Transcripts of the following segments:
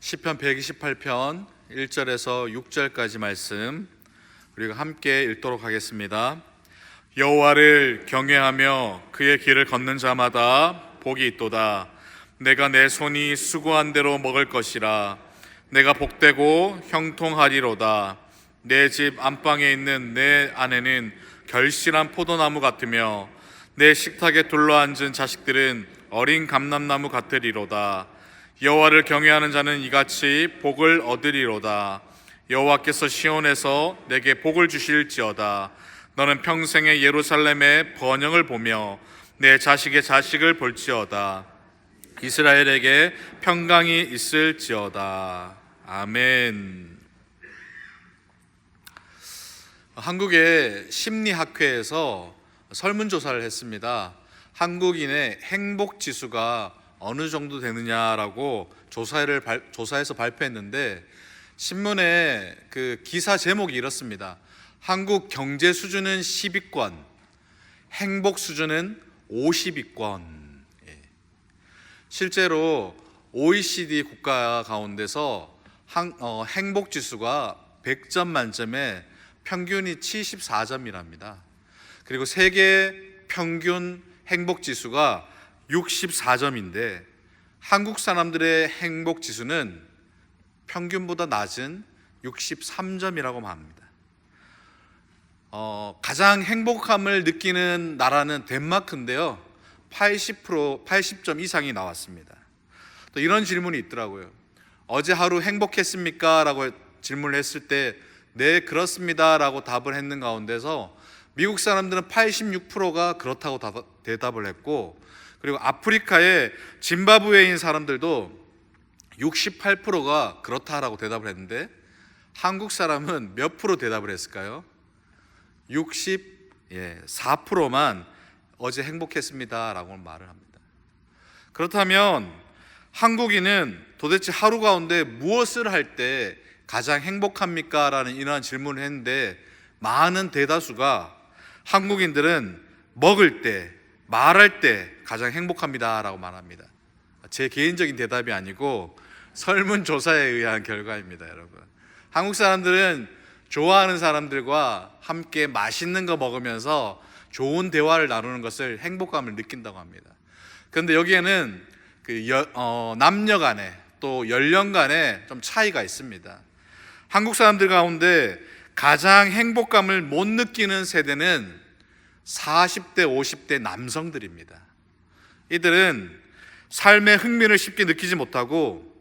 시편 128편 1절에서 6절까지 말씀 우리가 함께 읽도록 하겠습니다. 여호와를 경외하며 그의 길을 걷는 자마다 복이 있도다. 내가 내 손이 수고한 대로 먹을 것이라. 내가 복되고 형통하리로다. 내 집 안방에 있는 내 아내는 결실한 포도나무 같으며 내 식탁에 둘러앉은 자식들은 어린 감람나무 같으리로다. 여호와를 경외하는 자는 이같이 복을 얻으리로다. 여호와께서 시온에서 내게 복을 주실지어다. 너는 평생의 예루살렘의 번영을 보며 내 자식의 자식을 볼지어다. 이스라엘에게 평강이 있을지어다. 아멘. 한국의 심리학회에서 설문조사를 했습니다. 한국인의 행복지수가 어느 정도 되느냐라고 조사해서 발표했는데, 신문에 그 기사 제목이 이렇습니다. 한국 경제 수준은 10위권, 행복 수준은 50위권. 실제로 OECD 국가 가운데서 행복 지수가 100점 만점에 평균이 74점이랍니다. 그리고 세계 평균 행복 지수가 64점인데 한국 사람들의 행복 지수는 평균보다 낮은 63점이라고 합니다. 가장 행복함을 느끼는 나라는 덴마크인데요, 80점 이상이 나왔습니다. 또 이런 질문이 있더라고요. 어제 하루 행복했습니까? 라고 질문을 했을 때 네, 그렇습니다 라고 답을 했는 가운데서 미국 사람들은 86%가 그렇다고 대답을 했고, 그리고 아프리카의 짐바브웨인 사람들도 68%가 그렇다라고 대답을 했는데 한국 사람은 몇 프로 대답을 했을까요? 64%만 어제 행복했습니다 라고 말을 합니다. 그렇다면 한국인은 도대체 하루 가운데 무엇을 할 때 가장 행복합니까? 라는 이러한 질문을 했는데 많은 대다수가 한국인들은 먹을 때, 말할 때 가장 행복합니다 라고 말합니다. 제 개인적인 대답이 아니고 설문조사에 의한 결과입니다. 여러분, 한국 사람들은 좋아하는 사람들과 함께 맛있는 거 먹으면서 좋은 대화를 나누는 것을 행복감을 느낀다고 합니다. 그런데 여기에는 남녀 간에 또 연령 간에 좀 차이가 있습니다. 한국 사람들 가운데 가장 행복감을 못 느끼는 세대는 40대, 50대 남성들입니다. 이들은 삶의 흥미를 쉽게 느끼지 못하고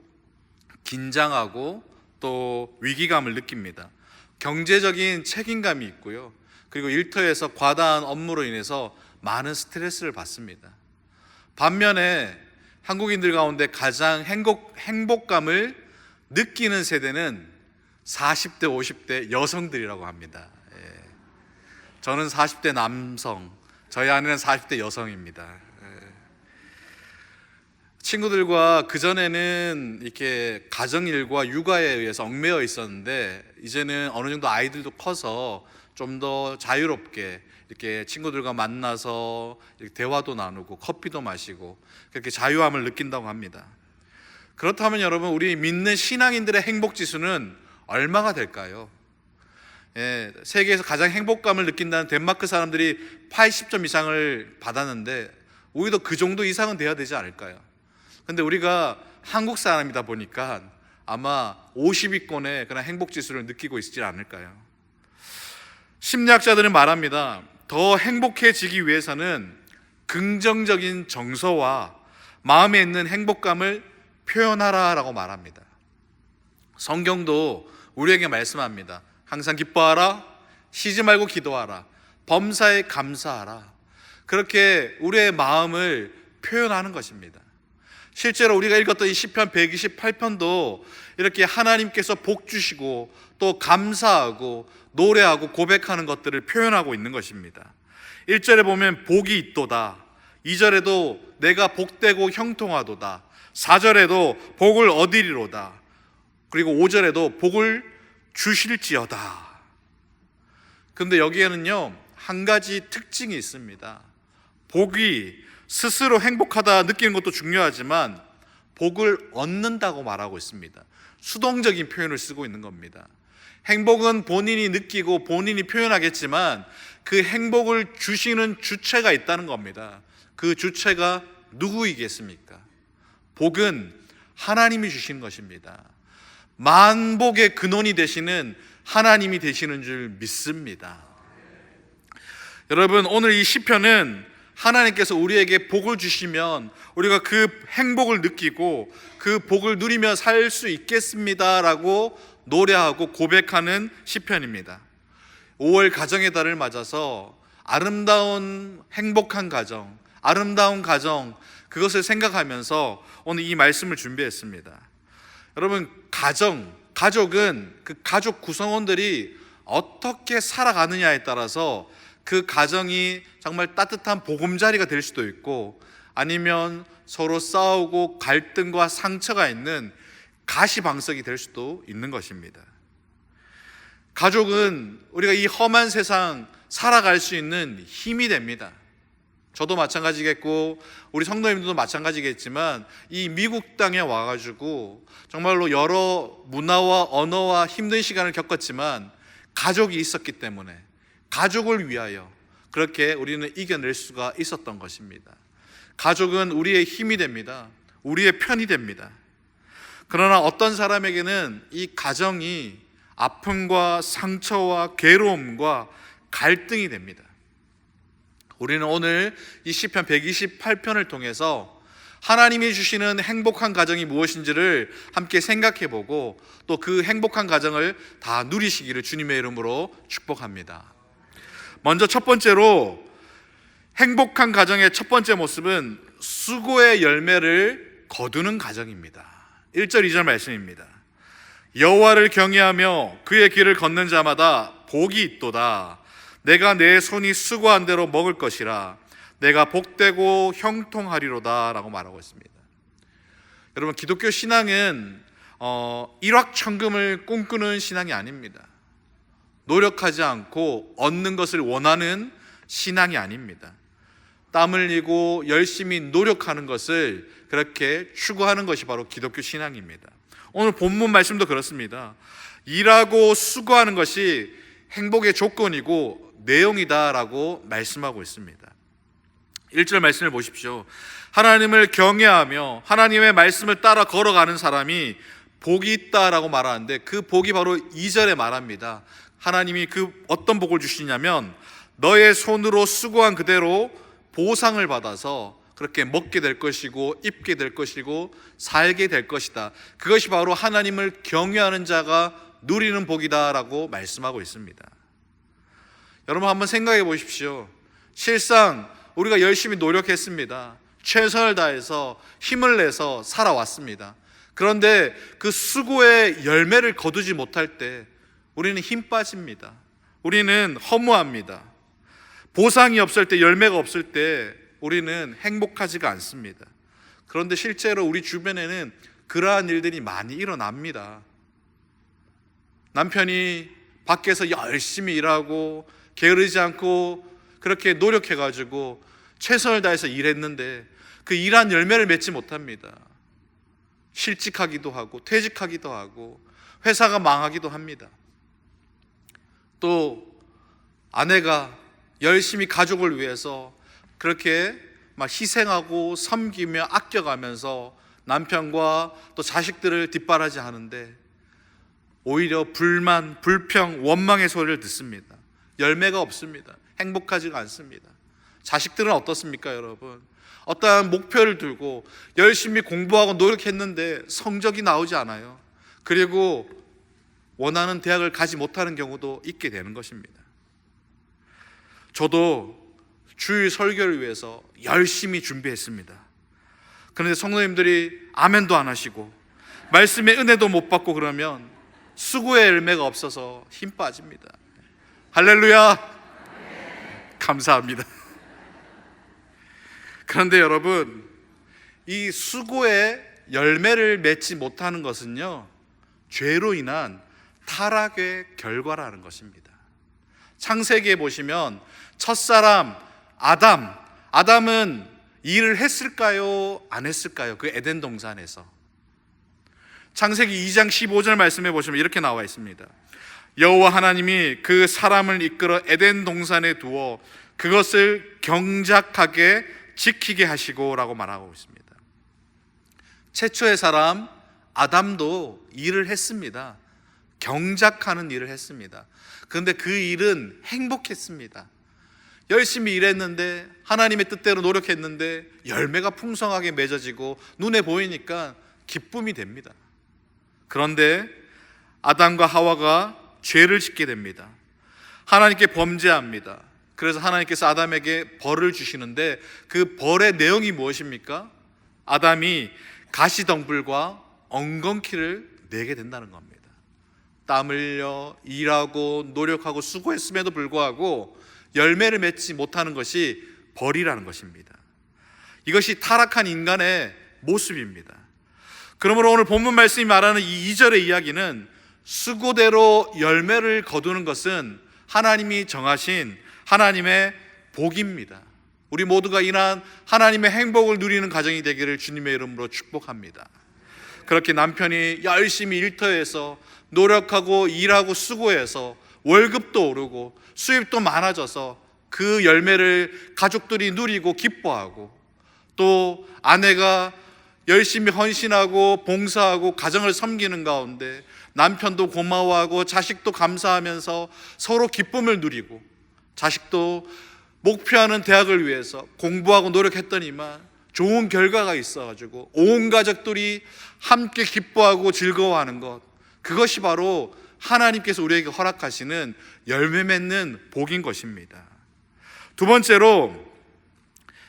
긴장하고 또 위기감을 느낍니다. 경제적인 책임감이 있고요. 그리고 일터에서 과다한 업무로 인해서 많은 스트레스를 받습니다. 반면에 한국인들 가운데 가장 행복감을 느끼는 세대는 40대, 50대 여성들이라고 합니다. 저는 40대 남성, 저희 아내는 40대 여성입니다. 친구들과 그전에는 이렇게 가정일과 육아에 의해서 얽매여 있었는데 이제는 어느 정도 아이들도 커서 좀 더 자유롭게 이렇게 친구들과 만나서 이렇게 대화도 나누고 커피도 마시고 그렇게 자유함을 느낀다고 합니다. 그렇다면 여러분, 우리 믿는 신앙인들의 행복 지수는 얼마가 될까요? 세계에서 가장 행복감을 느낀다는 덴마크 사람들이 80점 이상을 받았는데 우리도 그 정도 이상은 돼야 되지 않을까요? 근데 우리가 한국 사람이다 보니까 아마 50위권의 그런 행복 지수를 느끼고 있지 않을까요? 심리학자들은 말합니다. 더 행복해지기 위해서는 긍정적인 정서와 마음에 있는 행복감을 표현하라라고 말합니다. 성경도 우리에게 말씀합니다. 항상 기뻐하라, 쉬지 말고 기도하라, 범사에 감사하라. 그렇게 우리의 마음을 표현하는 것입니다. 실제로 우리가 읽었던 이 시편 128편도 이렇게 하나님께서 복 주시고 또 감사하고 노래하고 고백하는 것들을 표현하고 있는 것입니다. 1절에 보면 복이 있도다, 2절에도 내가 복되고 형통하도다, 4절에도 복을 얻으리로다, 그리고 5절에도 복을 주실지어다. 그런데 여기에는요 한 가지 특징이 있습니다. 복이 스스로 행복하다 느끼는 것도 중요하지만 복을 얻는다고 말하고 있습니다. 수동적인 표현을 쓰고 있는 겁니다. 행복은 본인이 느끼고 본인이 표현하겠지만 그 행복을 주시는 주체가 있다는 겁니다. 그 주체가 누구이겠습니까? 복은 하나님이 주시는 것입니다. 만복의 근원이 되시는 하나님이 되시는 줄 믿습니다. 여러분, 오늘 이 시편은 하나님께서 우리에게 복을 주시면 우리가 그 행복을 느끼고 그 복을 누리며 살 수 있겠습니다 라고 노래하고 고백하는 시편입니다. 5월 가정의 달을 맞아서 아름다운 행복한 가정, 아름다운 가정, 그것을 생각하면서 오늘 이 말씀을 준비했습니다. 여러분, 가족은 그 가족 구성원들이 어떻게 살아가느냐에 따라서 그 가정이 정말 따뜻한 보금자리가 될 수도 있고 아니면 서로 싸우고 갈등과 상처가 있는 가시방석이 될 수도 있는 것입니다. 가족은 우리가 이 험한 세상 살아갈 수 있는 힘이 됩니다. 저도 마찬가지겠고 우리 성도님들도 마찬가지겠지만 이 미국 땅에 와가지고 정말로 여러 문화와 언어와 힘든 시간을 겪었지만 가족이 있었기 때문에 가족을 위하여 그렇게 우리는 이겨낼 수가 있었던 것입니다. 가족은 우리의 힘이 됩니다. 우리의 편이 됩니다. 그러나 어떤 사람에게는 이 가정이 아픔과 상처와 괴로움과 갈등이 됩니다. 우리는 오늘 이 시편 128편을 통해서 하나님이 주시는 행복한 가정이 무엇인지를 함께 생각해보고 또 그 행복한 가정을 다 누리시기를 주님의 이름으로 축복합니다. 먼저 첫 번째로 행복한 가정의 첫 번째 모습은 수고의 열매를 거두는 가정입니다. 1절 2절 말씀입니다. 여호와를 경외하며 그의 길을 걷는 자마다 복이 있도다. 내가 내 손이 수고한 대로 먹을 것이라. 내가 복되고 형통하리로다 라고 말하고 있습니다. 여러분, 기독교 신앙은 일확천금을 꿈꾸는 신앙이 아닙니다. 노력하지 않고 얻는 것을 원하는 신앙이 아닙니다. 땀 흘리고 열심히 노력하는 것을 그렇게 추구하는 것이 바로 기독교 신앙입니다. 오늘 본문 말씀도 그렇습니다. 일하고 수고하는 것이 행복의 조건이고 내용이다라고 말씀하고 있습니다. 1절 말씀을 보십시오. 하나님을 경외하며 하나님의 말씀을 따라 걸어가는 사람이 복이 있다라고 말하는데 그 복이 바로 2절에 말합니다. 하나님이 그 어떤 복을 주시냐면 너의 손으로 수고한 그대로 보상을 받아서 그렇게 먹게 될 것이고 입게 될 것이고 살게 될 것이다. 그것이 바로 하나님을 경외하는 자가 누리는 복이다라고 말씀하고 있습니다. 여러분, 한번 생각해 보십시오. 실상 우리가 열심히 노력했습니다. 최선을 다해서 힘을 내서 살아왔습니다. 그런데 그 수고의 열매를 거두지 못할 때 우리는 힘 빠집니다. 우리는 허무합니다. 보상이 없을 때, 열매가 없을 때 우리는 행복하지가 않습니다. 그런데 실제로 우리 주변에는 그러한 일들이 많이 일어납니다. 남편이 밖에서 열심히 일하고 게으르지 않고 그렇게 노력해가지고 최선을 다해서 일했는데 그 일한 열매를 맺지 못합니다. 실직하기도 하고 퇴직하기도 하고 회사가 망하기도 합니다. 또 아내가 열심히 가족을 위해서 그렇게 막 희생하고 섬기며 아껴가면서 남편과 또 자식들을 뒷바라지 하는데 오히려 불만, 불평, 원망의 소리를 듣습니다. 열매가 없습니다. 행복하지가 않습니다. 자식들은 어떻습니까, 여러분? 어떠한 목표를 두고 열심히 공부하고 노력했는데 성적이 나오지 않아요. 그리고 원하는 대학을 가지 못하는 경우도 있게 되는 것입니다. 저도 주일 설교를 위해서 열심히 준비했습니다. 그런데 성도님들이 아멘도 안 하시고 말씀의 은혜도 못 받고 그러면 수고의 열매가 없어서 힘 빠집니다. 할렐루야! 감사합니다. 그런데 여러분, 이 수고의 열매를 맺지 못하는 것은요, 죄로 인한 타락의 결과라는 것입니다. 창세기에 보시면 첫사람 아담은 일을 했을까요? 안 했을까요? 그 에덴 동산에서. 창세기 2장 15절 말씀해 보시면 이렇게 나와 있습니다. 여호와 하나님이 그 사람을 이끌어 에덴 동산에 두어 그것을 경작하게 지키게 하시고 라고 말하고 있습니다. 최초의 사람 아담도 일을 했습니다. 경작하는 일을 했습니다. 그런데 그 일은 행복했습니다. 열심히 일했는데, 하나님의 뜻대로 노력했는데 열매가 풍성하게 맺어지고 눈에 보이니까 기쁨이 됩니다. 그런데 아담과 하와가 죄를 짓게 됩니다. 하나님께 범죄합니다. 그래서 하나님께서 아담에게 벌을 주시는데 그 벌의 내용이 무엇입니까? 아담이 가시덤불과 엉겅퀴를 내게 된다는 겁니다. 땀 흘려 일하고 노력하고 수고했음에도 불구하고 열매를 맺지 못하는 것이 벌이라는 것입니다. 이것이 타락한 인간의 모습입니다. 그러므로 오늘 본문 말씀이 말하는 이 2절의 이야기는 수고대로 열매를 거두는 것은 하나님이 정하신 하나님의 복입니다. 우리 모두가 이러한 하나님의 행복을 누리는 가정이 되기를 주님의 이름으로 축복합니다. 그렇게 남편이 열심히 일터에서 노력하고 일하고 수고해서 월급도 오르고 수입도 많아져서 그 열매를 가족들이 누리고 기뻐하고, 또 아내가 열심히 헌신하고 봉사하고 가정을 섬기는 가운데 남편도 고마워하고 자식도 감사하면서 서로 기쁨을 누리고, 자식도 목표하는 대학을 위해서 공부하고 노력했더니만 좋은 결과가 있어가지고 온 가족들이 함께 기뻐하고 즐거워하는 것, 그것이 바로 하나님께서 우리에게 허락하시는 열매 맺는 복인 것입니다. 두 번째로,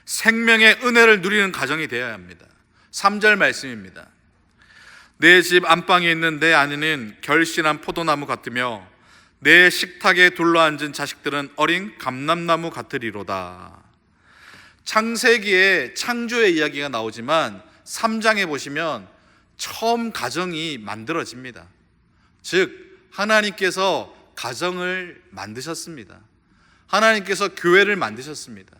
생명의 은혜를 누리는 가정이 되어야 합니다. 3절 말씀입니다. 내 집 안방에 있는 내 아내는 결실한 포도나무 같으며 내 식탁에 둘러앉은 자식들은 어린 감람나무 같으리로다. 창세기에 창조의 이야기가 나오지만 3장에 보시면 처음 가정이 만들어집니다. 즉 하나님께서 가정을 만드셨습니다. 하나님께서 교회를 만드셨습니다.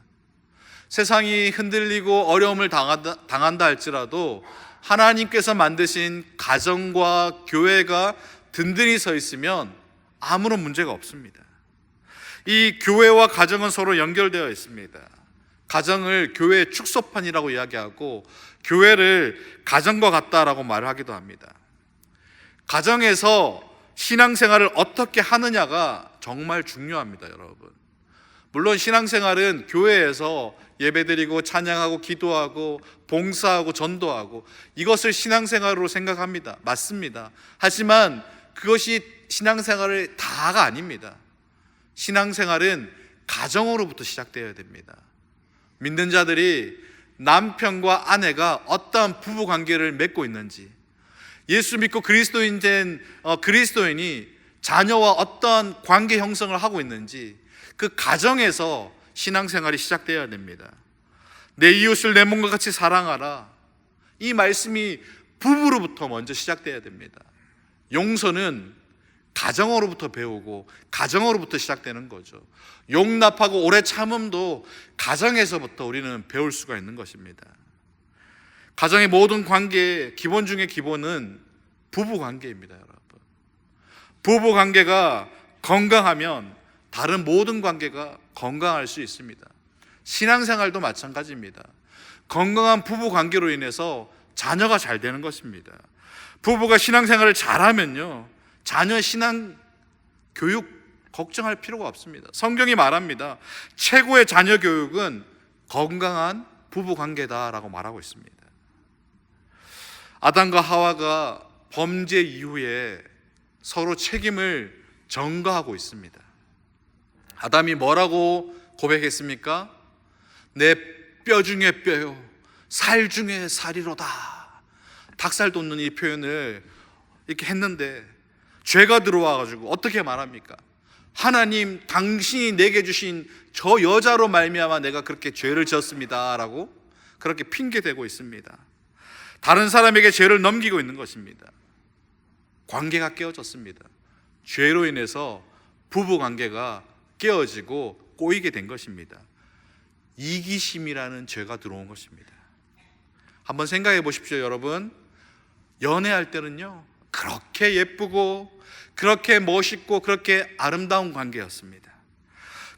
세상이 흔들리고 어려움을 당한다 할지라도 하나님께서 만드신 가정과 교회가 든든히 서 있으면 아무런 문제가 없습니다. 이 교회와 가정은 서로 연결되어 있습니다. 가정을 교회의 축소판이라고 이야기하고 교회를 가정과 같다라고 말하기도 합니다. 가정에서 신앙생활을 어떻게 하느냐가 정말 중요합니다, 여러분. 물론 신앙생활은 교회에서 예배드리고 찬양하고 기도하고 봉사하고 전도하고 이것을 신앙생활로 생각합니다. 맞습니다. 하지만 그것이 신앙생활의 다가 아닙니다. 신앙생활은 가정으로부터 시작되어야 됩니다. 믿는 자들이 남편과 아내가 어떠한 부부관계를 맺고 있는지, 예수 믿고 그리스도인 된 그리스도인이 자녀와 어떠한 관계 형성을 하고 있는지, 그 가정에서 신앙생활이 시작되어야 됩니다. 내 이웃을 내 몸과 같이 사랑하라, 이 말씀이 부부로부터 먼저 시작되어야 됩니다. 용서는 가정으로부터 배우고 가정으로부터 시작되는 거죠. 용납하고 오래 참음도 가정에서부터 우리는 배울 수가 있는 것입니다. 가정의 모든 관계의 기본 중의 기본은 부부 관계입니다, 여러분. 부부 관계가 건강하면 다른 모든 관계가 건강할 수 있습니다. 신앙생활도 마찬가지입니다. 건강한 부부 관계로 인해서 자녀가 잘 되는 것입니다. 부부가 신앙생활을 잘하면요, 자녀 신앙 교육 걱정할 필요가 없습니다. 성경이 말합니다. 최고의 자녀 교육은 건강한 부부 관계다라고 말하고 있습니다. 아담과 하와가 범죄 이후에 서로 책임을 전가하고 있습니다. 아담이 뭐라고 고백했습니까? 내 뼈 중에 뼈요, 살 중에 살이로다. 닭살 돋는 이 표현을 이렇게 했는데 죄가 들어와가지고 어떻게 말합니까? 하나님, 당신이 내게 주신 저 여자로 말미암아 내가 그렇게 죄를 지었습니다 라고 그렇게 핑계대고 있습니다. 다른 사람에게 죄를 넘기고 있는 것입니다. 관계가 깨어졌습니다. 죄로 인해서 부부 관계가 깨어지고 꼬이게 된 것입니다. 이기심이라는 죄가 들어온 것입니다. 한번 생각해 보십시오, 여러분. 연애할 때는요, 그렇게 예쁘고 그렇게 멋있고 그렇게 아름다운 관계였습니다.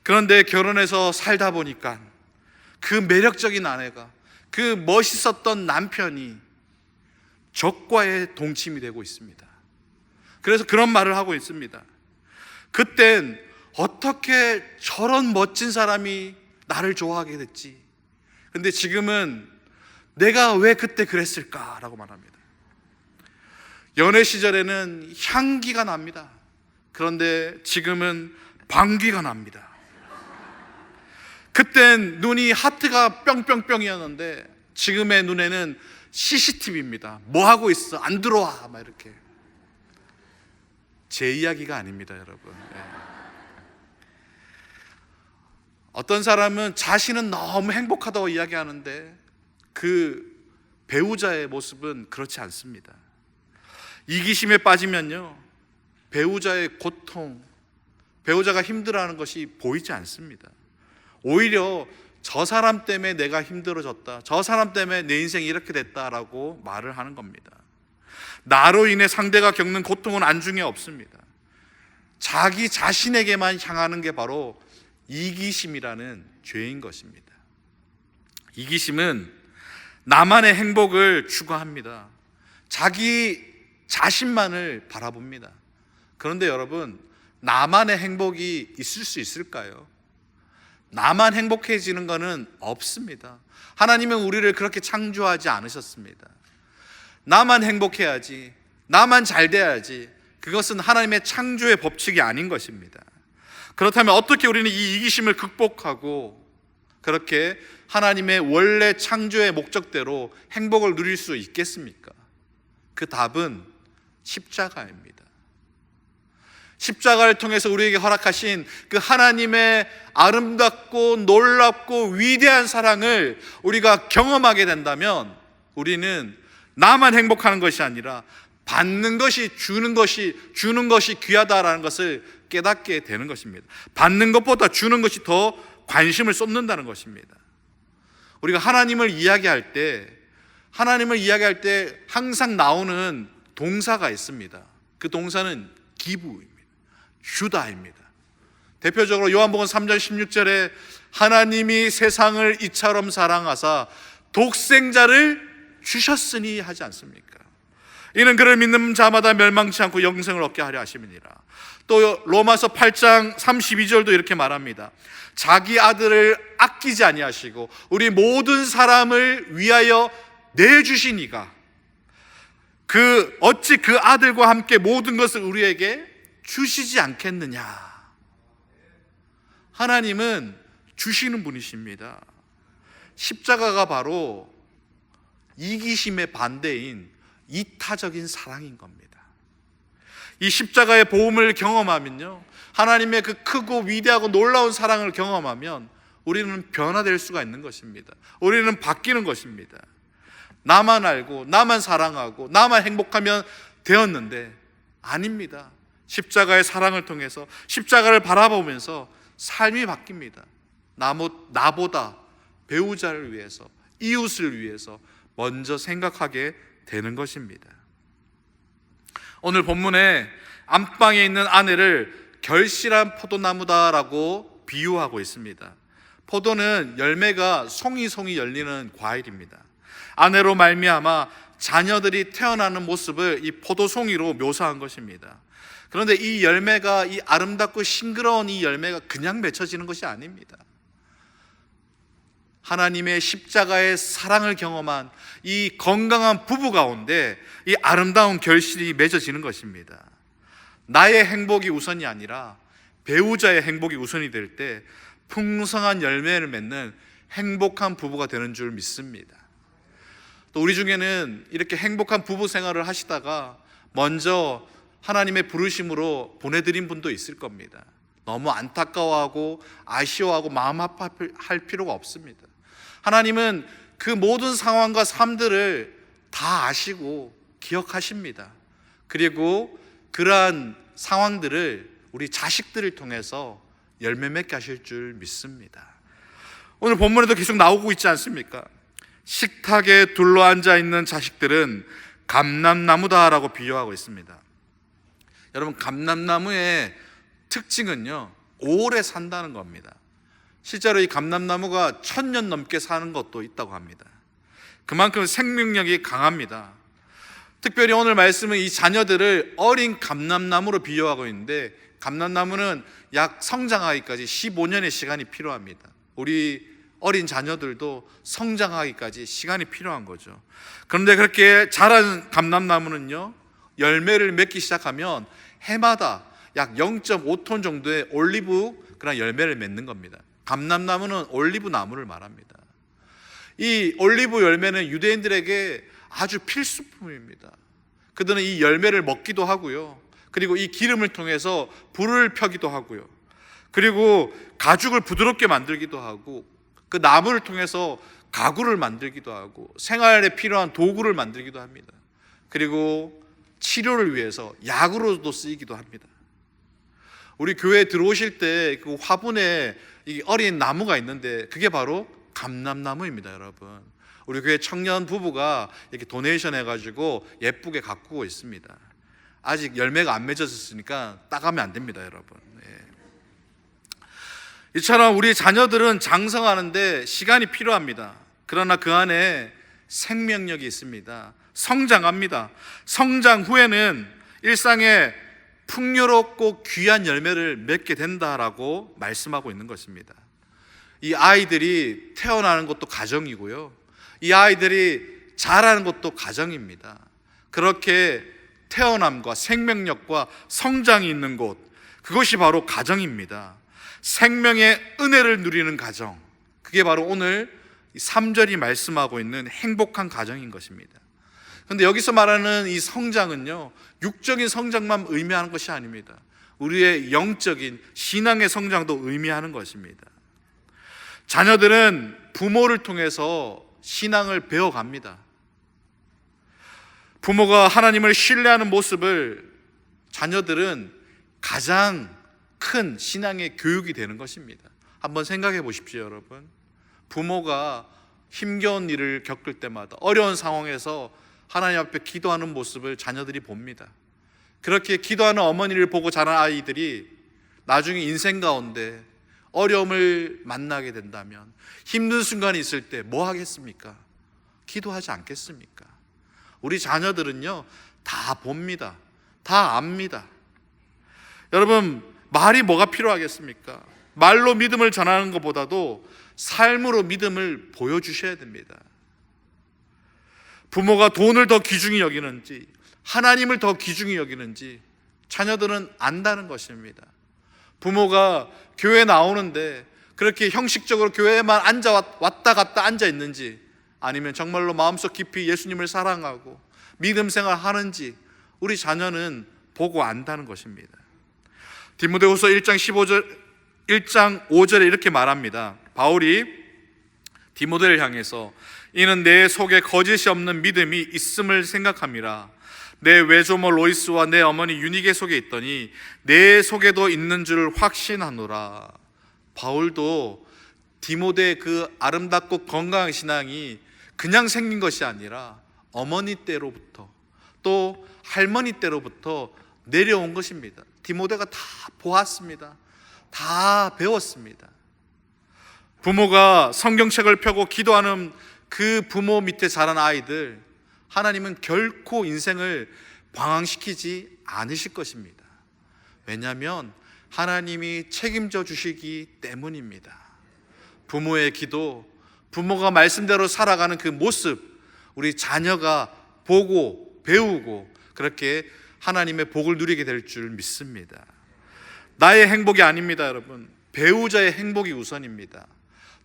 그런데 결혼해서 살다 보니까 그 매력적인 아내가, 그 멋있었던 남편이 적과의 동침이 되고 있습니다. 그래서 그런 말을 하고 있습니다. 그땐 어떻게 저런 멋진 사람이 나를 좋아하게 됐지? 근데 지금은 내가 왜 그때 그랬을까라고 말합니다. 연애 시절에는 향기가 납니다. 그런데 지금은 방귀가 납니다. 그땐 눈이 하트가 뿅뿅뿅이었는데 지금의 눈에는 CCTV입니다. 뭐 하고 있어? 안 들어와. 막 이렇게. 제 이야기가 아닙니다, 여러분. 어떤 사람은 자신은 너무 행복하다고 이야기하는데 그 배우자의 모습은 그렇지 않습니다. 이기심에 빠지면요, 배우자의 고통, 배우자가 힘들어하는 것이 보이지 않습니다. 오히려 저 사람 때문에 내가 힘들어졌다, 저 사람 때문에 내 인생이 이렇게 됐다라고 말을 하는 겁니다. 나로 인해 상대가 겪는 고통은 안중에 없습니다. 자기 자신에게만 향하는 게 바로 이기심이라는 죄인 것입니다. 이기심은 나만의 행복을 추구합니다. 자기 자신만을 바라봅니다. 그런데 여러분, 나만의 행복이 있을 수 있을까요? 나만 행복해지는 것은 없습니다. 하나님은 우리를 그렇게 창조하지 않으셨습니다. 나만 행복해야지, 나만 잘 돼야지, 그것은 하나님의 창조의 법칙이 아닌 것입니다. 그렇다면 어떻게 우리는 이 이기심을 극복하고 그렇게 하나님의 원래 창조의 목적대로 행복을 누릴 수 있겠습니까? 그 답은 십자가입니다. 십자가를 통해서 우리에게 허락하신 그 하나님의 아름답고 놀랍고 위대한 사랑을 우리가 경험하게 된다면 우리는 나만 행복하는 것이 아니라 받는 것이, 주는 것이 귀하다라는 것을 깨닫게 되는 것입니다. 받는 것보다 주는 것이 더 관심을 쏟는다는 것입니다. 우리가 하나님을 이야기할 때 항상 나오는 동사가 있습니다. 그 동사는 기부입니다. 주다입니다. 대표적으로 요한복음 3장 16절에 하나님이 세상을 이처럼 사랑하사 독생자를 주셨으니 하지 않습니까? 이는 그를 믿는 자마다 멸망치 않고 영생을 얻게 하려 하심이니라. 또 로마서 8장 32절도 이렇게 말합니다. 자기 아들을 아끼지 아니하시고 우리 모든 사람을 위하여 내주신 이가 어찌 그 아들과 함께 모든 것을 우리에게 주시지 않겠느냐. 하나님은 주시는 분이십니다. 십자가가 바로 이기심의 반대인 이타적인 사랑인 겁니다. 이 십자가의 보험을 경험하면요, 하나님의 그 크고 위대하고 놀라운 사랑을 경험하면 우리는 변화될 수가 있는 것입니다. 우리는 바뀌는 것입니다. 나만 알고 나만 사랑하고 나만 행복하면 되었는데 아닙니다. 십자가의 사랑을 통해서 십자가를 바라보면서 삶이 바뀝니다. 나보다 배우자를 위해서, 이웃을 위해서 먼저 생각하게 되는 것입니다. 오늘 본문에 안방에 있는 아내를 결실한 포도나무다라고 비유하고 있습니다. 포도는 열매가 송이송이 열리는 과일입니다. 아내로 말미암아 자녀들이 태어나는 모습을 이 포도송이로 묘사한 것입니다. 그런데 이 열매가, 이 아름답고 싱그러운 이 열매가 그냥 맺혀지는 것이 아닙니다. 하나님의 십자가의 사랑을 경험한 이 건강한 부부 가운데 이 아름다운 결실이 맺어지는 것입니다. 나의 행복이 우선이 아니라 배우자의 행복이 우선이 될 때 풍성한 열매를 맺는 행복한 부부가 되는 줄 믿습니다. 또 우리 중에는 이렇게 행복한 부부 생활을 하시다가 먼저 하나님의 부르심으로 보내드린 분도 있을 겁니다. 너무 안타까워하고 아쉬워하고 마음 아파할 필요가 없습니다. 하나님은 그 모든 상황과 삶들을 다 아시고 기억하십니다. 그리고 그러한 상황들을 우리 자식들을 통해서 열매 맺게 하실 줄 믿습니다. 오늘 본문에도 계속 나오고 있지 않습니까? 식탁에 둘러앉아 있는 자식들은 감람나무다라고 비유하고 있습니다. 여러분, 감람나무의 특징은요, 오래 산다는 겁니다. 실제로 이 감람나무가 1000년 넘게 사는 것도 있다고 합니다. 그만큼 생명력이 강합니다. 특별히 오늘 말씀은 이 자녀들을 어린 감람나무로 비유하고 있는데, 감람나무는 약 성장하기까지 15년의 시간이 필요합니다. 우리 어린 자녀들도 성장하기까지 시간이 필요한 거죠. 그런데 그렇게 자란 감람나무는요, 열매를 맺기 시작하면 해마다 약 0.5톤 정도의 올리브 그런 열매를 맺는 겁니다. 감람나무는 올리브 나무를 말합니다. 이 올리브 열매는 유대인들에게 아주 필수품입니다. 그들은 이 열매를 먹기도 하고요, 그리고 이 기름을 통해서 불을 펴기도 하고요, 그리고 가죽을 부드럽게 만들기도 하고, 그 나무를 통해서 가구를 만들기도 하고, 생활에 필요한 도구를 만들기도 합니다. 그리고 치료를 위해서 약으로도 쓰이기도 합니다. 우리 교회에 들어오실 때 그 화분에 이 어린 나무가 있는데 그게 바로 감람나무입니다, 여러분. 우리 교회 청년 부부가 이렇게 도네이션 해가지고 예쁘게 가꾸고 있습니다. 아직 열매가 안 맺어졌으니까 따가면 안 됩니다, 여러분. 이처럼 우리 자녀들은 장성하는데 시간이 필요합니다. 그러나 그 안에 생명력이 있습니다. 성장합니다. 성장 후에는 일상에 풍요롭고 귀한 열매를 맺게 된다라고 말씀하고 있는 것입니다. 이 아이들이 태어나는 것도 가정이고요, 이 아이들이 자라는 것도 가정입니다. 그렇게 태어남과 생명력과 성장이 있는 곳, 그것이 바로 가정입니다. 생명의 은혜를 누리는 가정, 그게 바로 오늘 3절이 말씀하고 있는 행복한 가정인 것입니다. 그런데 여기서 말하는 이 성장은요, 육적인 성장만 의미하는 것이 아닙니다. 우리의 영적인 신앙의 성장도 의미하는 것입니다. 자녀들은 부모를 통해서 신앙을 배워갑니다. 부모가 하나님을 신뢰하는 모습을 자녀들은 가장 큰 신앙의 교육이 되는 것입니다. 한번 생각해 보십시오, 여러분. 부모가 힘겨운 일을 겪을 때마다, 어려운 상황에서 하나님 앞에 기도하는 모습을 자녀들이 봅니다. 그렇게 기도하는 어머니를 보고 자란 아이들이 나중에 인생 가운데 어려움을 만나게 된다면, 힘든 순간이 있을 때 뭐 하겠습니까? 기도하지 않겠습니까? 우리 자녀들은요, 다 봅니다. 다 압니다. 여러분, 말이 뭐가 필요하겠습니까? 말로 믿음을 전하는 것보다도 삶으로 믿음을 보여주셔야 됩니다. 부모가 돈을 더 귀중히 여기는지, 하나님을 더 귀중히 여기는지 자녀들은 안다는 것입니다. 부모가 교회 나오는데 그렇게 형식적으로 교회에만 왔다 갔다 앉아 있는지, 아니면 정말로 마음속 깊이 예수님을 사랑하고 믿음 생활 하는지 우리 자녀는 보고 안다는 것입니다. 디모데후서 1장 5절에 이렇게 말합니다. 바울이 디모데를 향해서 이는 내 속에 거짓이 없는 믿음이 있음을 생각함이라. 내 외조모 로이스와 내 어머니 유니게 속에 있더니 내 속에도 있는 줄 확신하노라. 바울도 디모데의 그 아름답고 건강한 신앙이 그냥 생긴 것이 아니라 어머니 때로부터 또 할머니 때로부터 내려온 것입니다. 디모데가 다 보았습니다. 다 배웠습니다. 부모가 성경책을 펴고 기도하는 그 부모 밑에 자란 아이들, 하나님은 결코 인생을 방황시키지 않으실 것입니다. 왜냐하면 하나님이 책임져 주시기 때문입니다. 부모의 기도, 부모가 말씀대로 살아가는 그 모습, 우리 자녀가 보고 배우고 그렇게 하나님의 복을 누리게 될 줄 믿습니다. 나의 행복이 아닙니다, 여러분. 배우자의 행복이 우선입니다.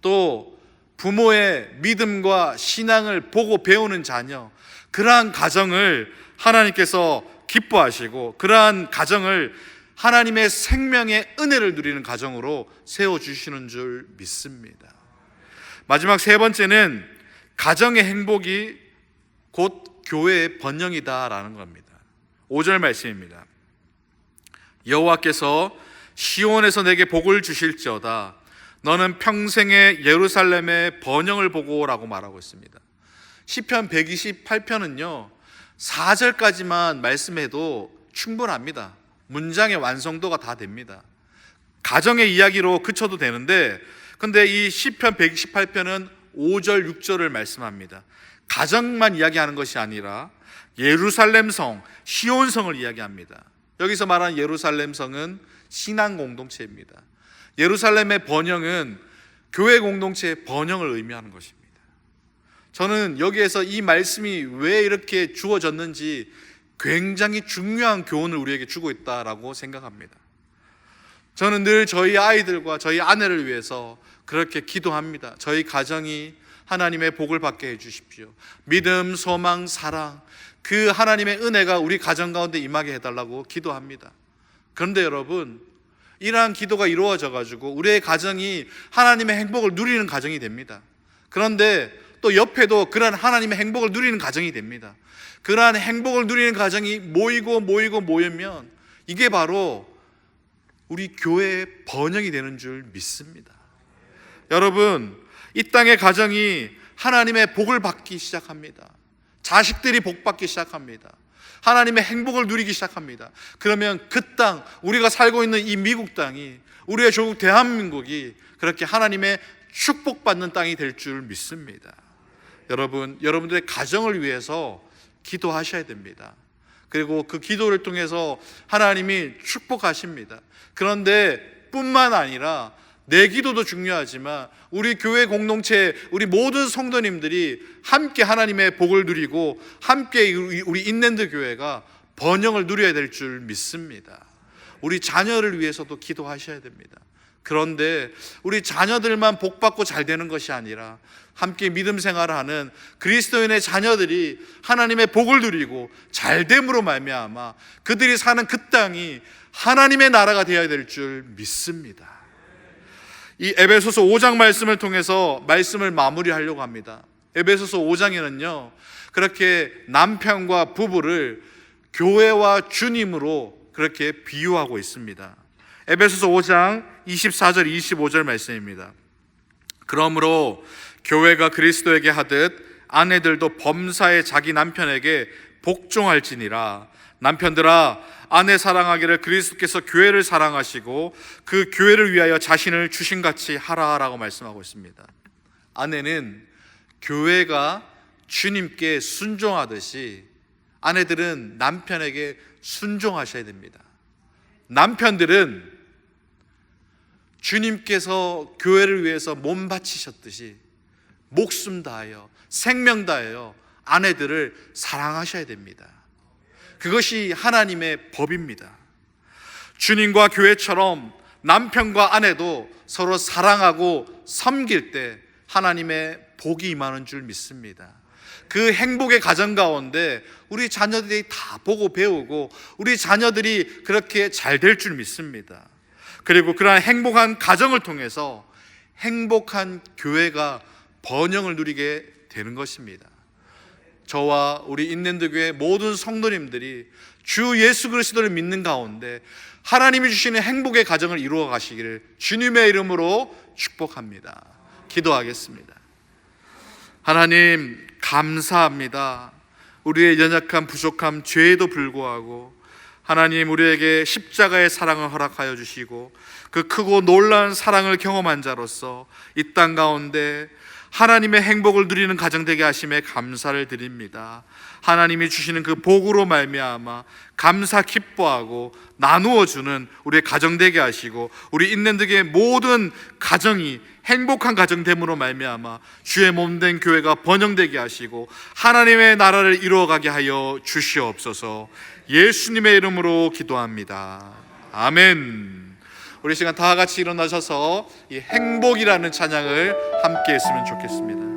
또 부모의 믿음과 신앙을 보고 배우는 자녀, 그러한 가정을 하나님께서 기뻐하시고 그러한 가정을 하나님의 생명의 은혜를 누리는 가정으로 세워주시는 줄 믿습니다. 마지막 세 번째는 가정의 행복이 곧 교회의 번영이다라는 겁니다. 5절 말씀입니다. 여호와께서 시온에서 내게 복을 주실지어다. 너는 평생에 예루살렘의 번영을 보고라고 말하고 있습니다. 시편 128편은요 4절까지만 말씀해도 충분합니다. 문장의 완성도가 다 됩니다. 가정의 이야기로 그쳐도 되는데, 근데 이 시편 128편은 5절 6절을 말씀합니다. 가정만 이야기하는 것이 아니라 예루살렘 성, 시온성을 이야기합니다. 여기서 말하는 예루살렘 성은 신앙 공동체입니다. 예루살렘의 번영은 교회 공동체의 번영을 의미하는 것입니다. 저는 여기에서 이 말씀이 왜 이렇게 주어졌는지 굉장히 중요한 교훈을 우리에게 주고 있다라고 생각합니다. 저는 늘 저희 아이들과 저희 아내를 위해서 그렇게 기도합니다. 저희 가정이 하나님의 복을 받게 해주십시오. 믿음, 소망, 사랑, 그 하나님의 은혜가 우리 가정 가운데 임하게 해달라고 기도합니다. 그런데 여러분, 이러한 기도가 이루어져 가지고 우리의 가정이 하나님의 행복을 누리는 가정이 됩니다. 그런데 또 옆에도 그러한 하나님의 행복을 누리는 가정이 됩니다. 그러한 행복을 누리는 가정이 모이면 이게 바로 우리 교회의 번영이 되는 줄 믿습니다. 여러분, 이 땅의 가정이 하나님의 복을 받기 시작합니다. 자식들이 복 받기 시작합니다. 하나님의 행복을 누리기 시작합니다. 그러면 그 땅, 우리가 살고 있는 이 미국 땅이, 우리의 조국 대한민국이 그렇게 하나님의 축복받는 땅이 될 줄 믿습니다. 여러분, 여러분들의 가정을 위해서 기도하셔야 됩니다. 그리고 그 기도를 통해서 하나님이 축복하십니다. 그런데 뿐만 아니라 내 기도도 중요하지만 우리 교회 공동체, 우리 모든 성도님들이 함께 하나님의 복을 누리고 함께 우리 인랜드 교회가 번영을 누려야 될 줄 믿습니다. 우리 자녀를 위해서도 기도하셔야 됩니다. 그런데 우리 자녀들만 복받고 잘 되는 것이 아니라 함께 믿음 생활을 하는 그리스도인의 자녀들이 하나님의 복을 누리고 잘됨으로 말미암아 그들이 사는 그 땅이 하나님의 나라가 되어야 될 줄 믿습니다. 이 에베소서 5장 말씀을 통해서 말씀을 마무리하려고 합니다. 에베소서 5장에는요 그렇게 남편과 부부를 교회와 주님으로 그렇게 비유하고 있습니다. 에베소서 5장 24절 25절 말씀입니다. 그러므로 교회가 그리스도에게 하듯 아내들도 범사에 자기 남편에게 복종할지니라. 남편들아, 아내 사랑하기를 그리스도께서 교회를 사랑하시고 그 교회를 위하여 자신을 주신같이 하라라고 말씀하고 있습니다. 아내는 교회가 주님께 순종하듯이 아내들은 남편에게 순종하셔야 됩니다. 남편들은 주님께서 교회를 위해서 몸 바치셨듯이 목숨 다하여 생명 다하여 아내들을 사랑하셔야 됩니다. 그것이 하나님의 법입니다. 주님과 교회처럼 남편과 아내도 서로 사랑하고 섬길 때 하나님의 복이 임하는 줄 믿습니다. 그 행복의 가정 가운데 우리 자녀들이 다 보고 배우고 우리 자녀들이 그렇게 잘 될 줄 믿습니다. 그리고 그러한 행복한 가정을 통해서 행복한 교회가 번영을 누리게 되는 것입니다. 저와 우리 인랜드 교회 모든 성도님들이 주 예수 그리스도를 믿는 가운데 하나님이 주시는 행복의 가정을 이루어 가시기를 주님의 이름으로 축복합니다. 기도하겠습니다. 하나님 감사합니다. 우리의 연약함, 부족함, 죄에도 불구하고 하나님 우리에게 십자가의 사랑을 허락하여 주시고 그 크고 놀라운 사랑을 경험한 자로서 이 땅 가운데 하나님의 행복을 누리는 가정 되게 하심에 감사를 드립니다. 하나님이 주시는 그 복으로 말미암아 감사 기뻐하고 나누어 주는 우리의 가정 되게 하시고 우리 인랜드교의 모든 가정이 행복한 가정 됨으로 말미암아 주의 몸된 교회가 번영되게 하시고 하나님의 나라를 이루어가게 하여 주시옵소서. 예수님의 이름으로 기도합니다. 아멘. 우리 시간 다 같이 일어나셔서 이 행복이라는 찬양을 함께 했으면 좋겠습니다.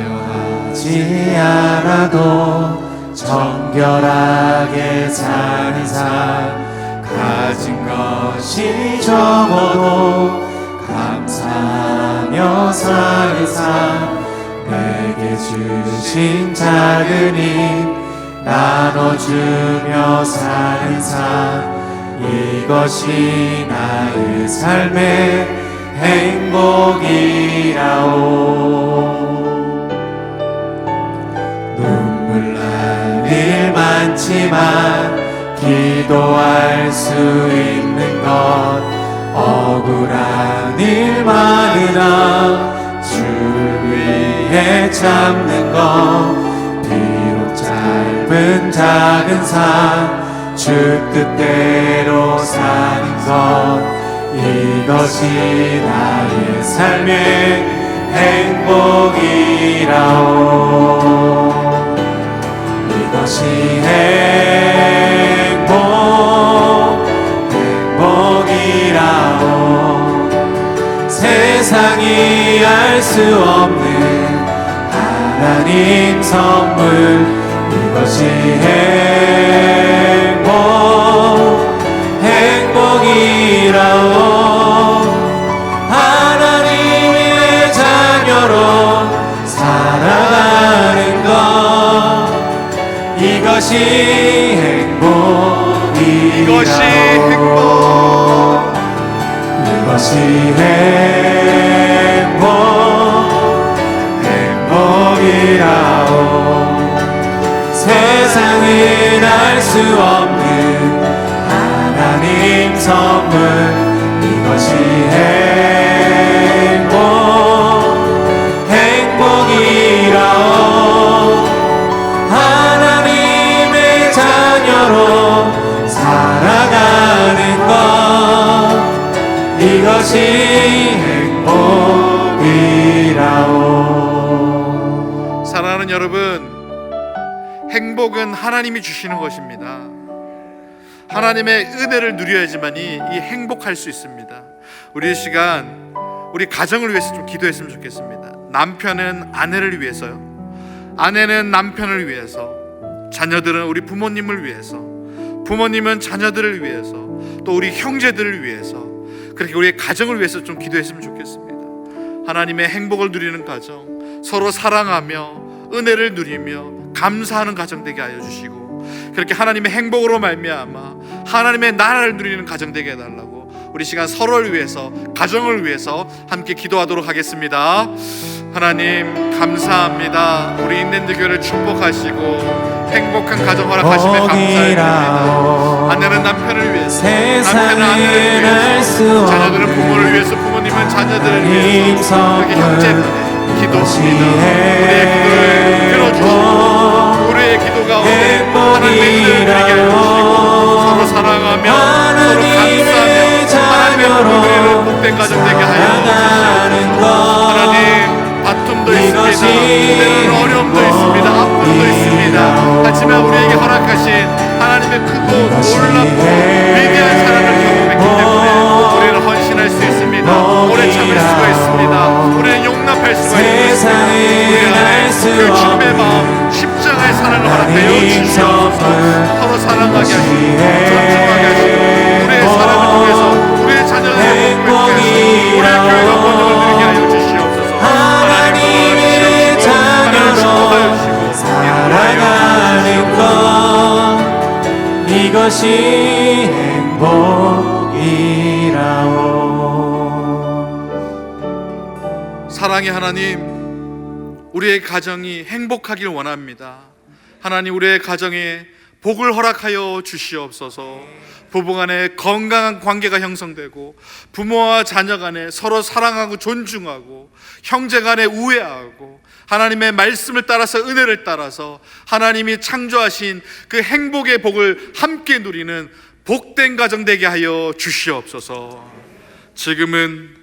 화려하지 않아도 정결하게 사는 삶 가진 것이 적어도 감사하며 주며 사는 삶 내게 주신 작은 힘 나눠주며 사는 삶 이것이 나의 삶의 행복이라오. 눈물 날 일 많지만 기도할 수 있는 것 억울한 일 많으나 주를 위해 참는 것 비록 짧은 작은 삶 주 뜻대로 사는 것 이것이 나의 삶의 행복이라오. 이것이 행복이라오. 세상이 알 수 없는 하나님 선물 이것이 행복이라오. 하나님의 자녀로 살아가는 것 이것이 행복이라오. 이것이 행복이라오. 세상은 알 수 없는 하나님 선물 이것이 행복이라오. 하나님의 자녀로 살아가는 것 이것이 행복이라오. 사랑하는 여러분, 행복은 하나님이 주시는 것입니다. 하나님의 은혜를 누려야지만이 이 행복할 수 있습니다. 우리 이 시간 우리 가정을 위해서 좀 기도했으면 좋겠습니다. 남편은 아내를 위해서요, 아내는 남편을 위해서, 자녀들은 우리 부모님을 위해서, 부모님은 자녀들을 위해서, 또 우리 형제들을 위해서, 그렇게 우리의 가정을 위해서 좀 기도했으면 좋겠습니다. 하나님의 행복을 누리는 가정, 서로 사랑하며 은혜를 누리며 감사하는 가정 되게 하여 주시고, 그렇게 하나님의 행복으로 말미암아 하나님의 나라를 누리는 가정 되게 해달라고 우리 시간 서로를 위해서, 가정을 위해서 함께 기도하도록 하겠습니다. 하나님 감사합니다. 우리 인랜드 교회를 축복하시고 행복한 가정 허락하심에 감사드립니다. 아내는 남편을 위해서, 남편은 아내를 위해서, 자녀들은 부모를 위해서, 부모님은 자녀들을 위해서, 그렇게 형제들의 기도입니다. 우리의 기도를 들어주시고 우리의 기도가 오늘 하나님의 은혜를 드리게 해주시고 서로 사랑하며 서로 감사하며 하나님의 은혜를 복된 가정 되게 하여 주시옵소서. 하나님, 다툼도 있습니다. 때로는 어려움도 있습니다. 아픔도 있습니다. 하지만 우리에게 허락하신 하나님의 크고 놀랍고 위대한 사랑을 경험했기 때문에 우리는 헌신할 수 있습니다. 오래 참을 수가 있습니다. 우리는 용납할 수가 있습니다. 우리 안에 그 주님의 마음, 십자가의 사랑을 허락하여 주시옵소서. 서로 사랑하게 하시고 존중하게 하시고 우리의 사랑을 통해서 우리의 자녀들을 복되게 하시고 우리의 교회가 번영을 누리게 하여 주시옵소서. 하나님의 자녀로 살아가는 것 이것이 행복이라오. 사랑의 하나님, 우리의 가정이 행복하길 원합니다. 하나님, 우리의 가정에 복을 허락하여 주시옵소서. 부부간에 건강한 관계가 형성되고 부모와 자녀 간에 서로 사랑하고 존중하고 형제간에 우애하고 하나님의 말씀을 따라서, 은혜를 따라서 하나님이 창조하신 그 행복의 복을 함께 누리는 복된 가정 되게 하여 주시옵소서. 지금은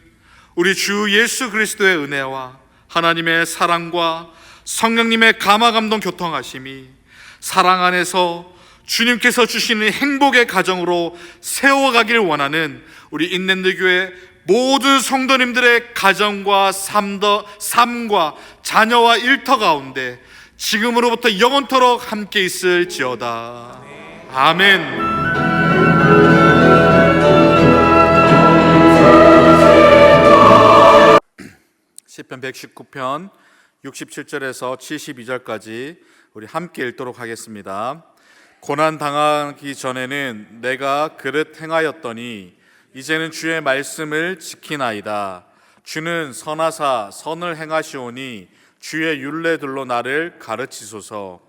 우리 주 예수 그리스도의 은혜와 하나님의 사랑과 성령님의 감화 감동 교통하심이 사랑 안에서 주님께서 주시는 행복의 가정으로 세워가기를 원하는 우리 인랜드 교회 모든 성도님들의 가정과 삶과 자녀와 일터 가운데 지금으로부터 영원토록 함께 있을지어다. 아멘. 시편 119편 67절에서 72절까지 우리 함께 읽도록 하겠습니다. 고난 당하기 전에는 내가 그릇 행하였더니 이제는 주의 말씀을 지키나이다. 주는 선하사 선을 행하시오니 주의 율례들로 나를 가르치소서.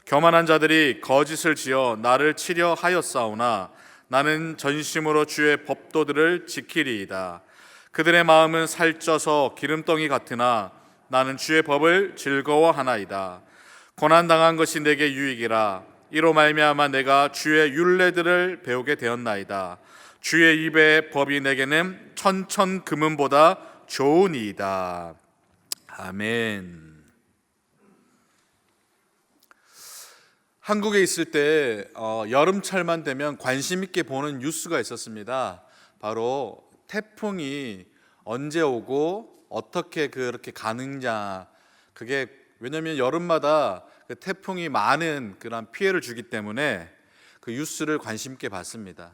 교만한 자들이 거짓을 지어 나를 치려 하였사오나 나는 전심으로 주의 법도들을 지키리이다. 그들의 마음은 살쪄서 기름덩이 같으나 나는 주의 법을 즐거워하나이다. 고난당한 것이 내게 유익이라. 이로 말미암아 내가 주의 율례들을 배우게 되었나이다. 주의 입의 법이 내게는 천천 금은보다 좋으니이다. 아멘. 한국에 있을 때 여름철만 되면 관심 있게 보는 뉴스가 있었습니다. 바로 태풍이 언제 오고 어떻게 그렇게 가느냐. 그게 왜냐하면 여름마다 그 태풍이 많은 그런 피해를 주기 때문에 그 뉴스를 관심 있게 봤습니다.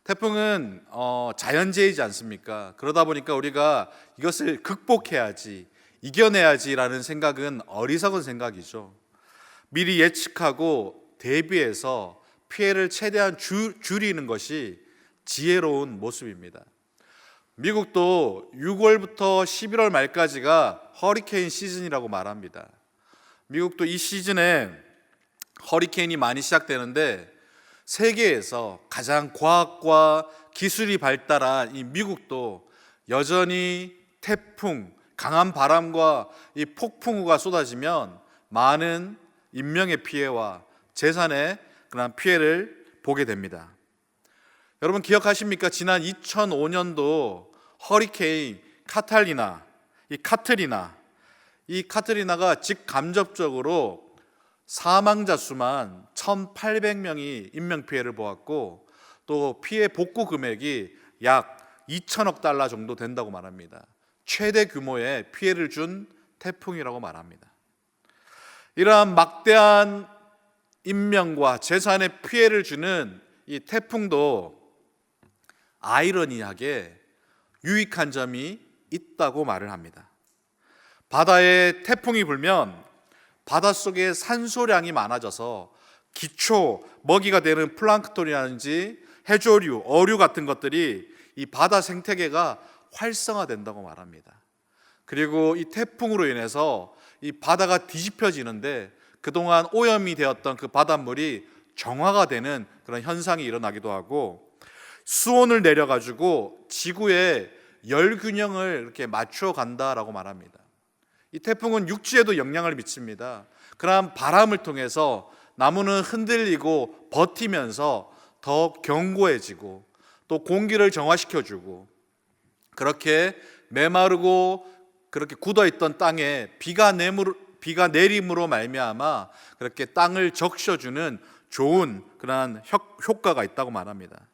태풍은 자연재해이지 않습니까? 그러다 보니까 우리가 이것을 극복해야지, 이겨내야지라는 생각은 어리석은 생각이죠. 미리 예측하고 대비해서 피해를 최대한 줄이는 것이 지혜로운 모습입니다. 미국도 6월부터 11월 말까지가 허리케인 시즌이라고 말합니다. 미국도 이 시즌에 허리케인이 많이 시작되는데 세계에서 가장 과학과 기술이 발달한 이 미국도 여전히 태풍, 강한 바람과 이 폭풍우가 쏟아지면 많은 인명의 피해와 재산의 그런 피해를 보게 됩니다. 여러분 기억하십니까? 지난 2005년도 허리케인 카트리나가 직간접적으로 사망자 수만 1,800명이 인명피해를 보았고 또 피해 복구 금액이 약 2천억 달러 정도 된다고 말합니다. 최대 규모의 피해를 준 태풍이라고 말합니다. 이러한 막대한 인명과 재산의 피해를 주는 이 태풍도 아이러니하게 유익한 점이 있다고 말을 합니다. 바다에 태풍이 불면 바닷속에 산소량이 많아져서 기초 먹이가 되는 플랑크톤이라든지 해조류, 어류 같은 것들이 이 바다 생태계가 활성화된다고 말합니다. 그리고 이 태풍으로 인해서 이 바다가 뒤집혀지는데 그동안 오염이 되었던 그 바닷물이 정화가 되는 그런 현상이 일어나기도 하고 수온을 내려가지고 지구의 열 균형을 이렇게 맞춰 간다라고 말합니다. 이 태풍은 육지에도 영향을 미칩니다. 그러한 바람을 통해서 나무는 흔들리고 버티면서 더 견고해지고 또 공기를 정화시켜주고 그렇게 메마르고 그렇게 굳어있던 땅에 비가 내림으로 말미암아 그렇게 땅을 적셔주는 좋은 그러한 효과가 있다고 말합니다.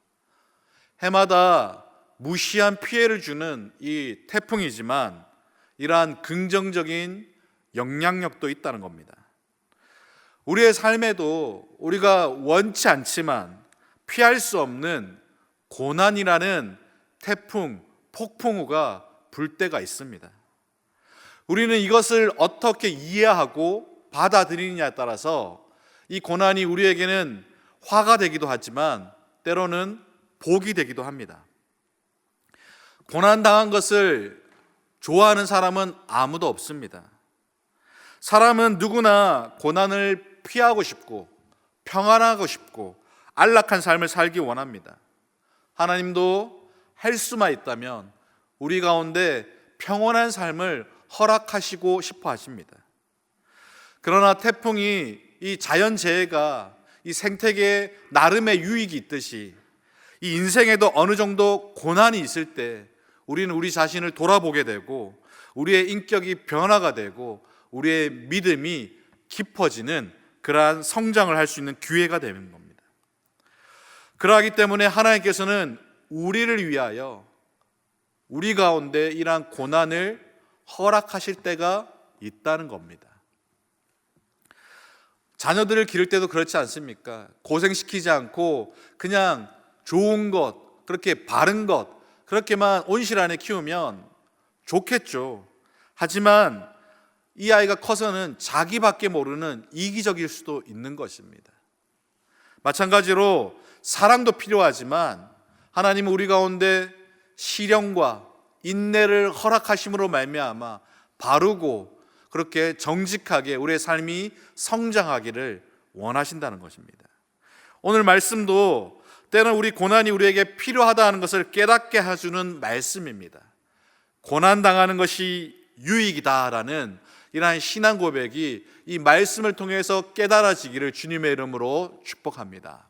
해마다 무시한 피해를 주는 이 태풍이지만 이러한 긍정적인 영향력도 있다는 겁니다. 우리의 삶에도 우리가 원치 않지만 피할 수 없는 고난이라는 태풍, 폭풍우가 불 때가 있습니다. 우리는 이것을 어떻게 이해하고 받아들이느냐에 따라서 이 고난이 우리에게는 화가 되기도 하지만 때로는 복이 되기도 합니다. 고난당한 것을 좋아하는 사람은 아무도 없습니다. 사람은 누구나 고난을 피하고 싶고 평안하고 싶고 안락한 삶을 살기 원합니다. 하나님도 할 수만 있다면 우리 가운데 평온한 삶을 허락하시고 싶어 하십니다. 그러나 태풍이 이 자연재해가 이 생태계에 나름의 유익이 있듯이 이 인생에도 어느 정도 고난이 있을 때 우리는 우리 자신을 돌아보게 되고 우리의 인격이 변화가 되고 우리의 믿음이 깊어지는 그러한 성장을 할 수 있는 기회가 되는 겁니다. 그러하기 때문에 하나님께서는 우리를 위하여 우리 가운데 이러한 고난을 허락하실 때가 있다는 겁니다. 자녀들을 기를 때도 그렇지 않습니까? 고생시키지 않고 그냥 좋은 것, 그렇게 바른 것, 그렇게만 온실 안에 키우면 좋겠죠. 하지만 이 아이가 커서는 자기밖에 모르는 이기적일 수도 있는 것입니다. 마찬가지로 사랑도 필요하지만 하나님은 우리 가운데 시련과 인내를 허락하심으로 말미암아 바르고 그렇게 정직하게 우리의 삶이 성장하기를 원하신다는 것입니다. 오늘 말씀도 때는 우리 고난이 우리에게 필요하다는 것을 깨닫게 해주는 말씀입니다. 고난당하는 것이 유익이다라는 이러한 신앙 고백이 이 말씀을 통해서 깨달아지기를 주님의 이름으로 축복합니다.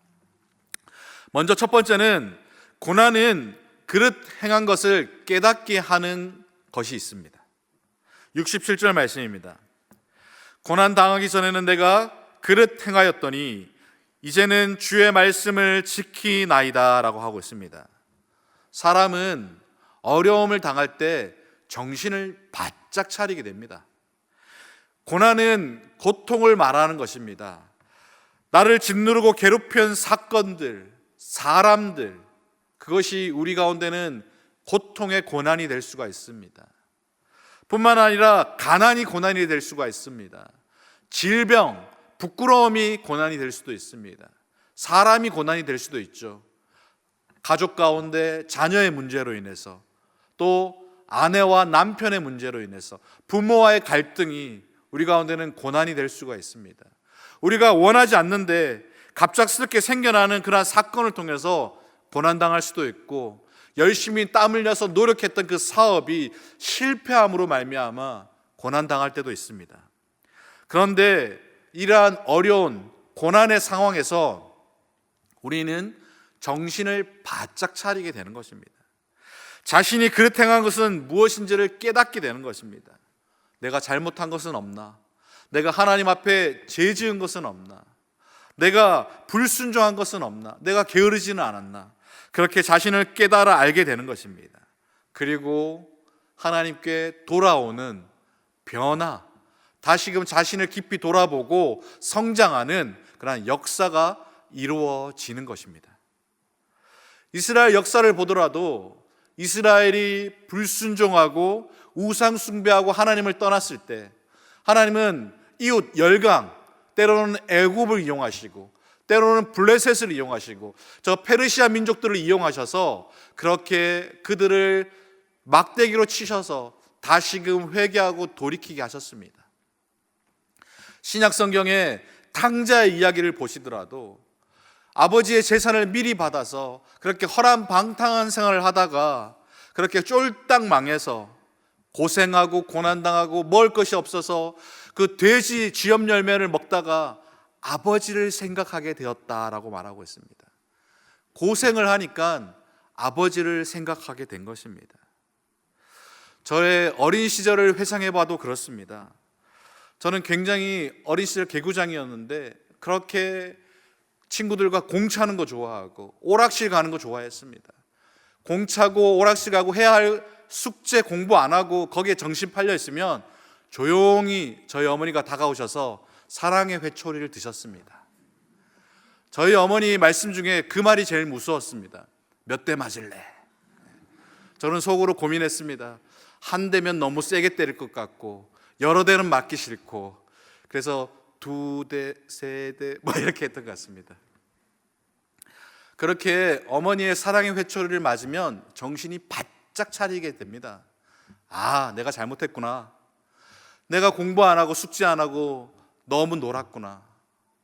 먼저 첫 번째는 고난은 그릇 행한 것을 깨닫게 하는 것이 있습니다. 67절 말씀입니다. 고난 당하기 전에는 내가 그릇 행하였더니 이제는 주의 말씀을 지키나이다 라고 하고 있습니다. 사람은 어려움을 당할 때 정신을 바짝 차리게 됩니다. 고난은 고통을 말하는 것입니다. 나를 짓누르고 괴롭힌 사건들, 사람들, 그것이 우리 가운데는 고통의 고난이 될 수가 있습니다. 뿐만 아니라 가난이 고난이 될 수가 있습니다. 질병, 부끄러움이 고난이 될 수도 있습니다. 사람이 고난이 될 수도 있죠. 가족 가운데 자녀의 문제로 인해서, 또 아내와 남편의 문제로 인해서, 부모와의 갈등이 우리 가운데는 고난이 될 수가 있습니다. 우리가 원하지 않는데 갑작스럽게 생겨나는 그러한 사건을 통해서 고난당할 수도 있고, 열심히 땀 흘려서 노력했던 그 사업이 실패함으로 말미암아 고난당할 때도 있습니다. 그런데 이러한 어려운 고난의 상황에서 우리는 정신을 바짝 차리게 되는 것입니다. 자신이 그릇 행한 것은 무엇인지를 깨닫게 되는 것입니다. 내가 잘못한 것은 없나? 내가 하나님 앞에 죄 지은 것은 없나? 내가 불순종한 것은 없나? 내가 게으르지는 않았나? 그렇게 자신을 깨달아 알게 되는 것입니다. 그리고 하나님께 돌아오는 변화, 다시금 자신을 깊이 돌아보고 성장하는 그런 역사가 이루어지는 것입니다. 이스라엘 역사를 보더라도 이스라엘이 불순종하고 우상 숭배하고 하나님을 떠났을 때 하나님은 이웃 열강, 때로는 애굽을 이용하시고 때로는 블레셋을 이용하시고 저 페르시아 민족들을 이용하셔서 그렇게 그들을 막대기로 치셔서 다시금 회개하고 돌이키게 하셨습니다. 신약 성경의 탕자의 이야기를 보시더라도 아버지의 재산을 미리 받아서 그렇게 허람방탕한 생활을 하다가 그렇게 쫄딱 망해서 고생하고 고난당하고 먹을 것이 없어서 그 돼지 쥐염 열매를 먹다가 아버지를 생각하게 되었다라고 말하고 있습니다. 고생을 하니까 아버지를 생각하게 된 것입니다. 저의 어린 시절을 회상해 봐도 그렇습니다. 저는 굉장히 어린 시절 개구장이었는데 그렇게 친구들과 공차는 거 좋아하고 오락실 가는 거 좋아했습니다. 공차고 오락실 가고 해야 할 숙제 공부 안 하고 거기에 정신 팔려 있으면 조용히 저희 어머니가 다가오셔서 사랑의 회초리를 드셨습니다. 저희 어머니 말씀 중에 그 말이 제일 무서웠습니다. 몇 대 맞을래? 저는 속으로 고민했습니다. 한 대면 너무 세게 때릴 것 같고 여러 대는 맞기 싫고 그래서 2대, 3대 뭐 이렇게 했던 것 같습니다. 그렇게 어머니의 사랑의 회초리를 맞으면 정신이 바짝 차리게 됩니다. 아, 내가 잘못했구나. 내가 공부 안 하고 숙제 안 하고 너무 놀았구나.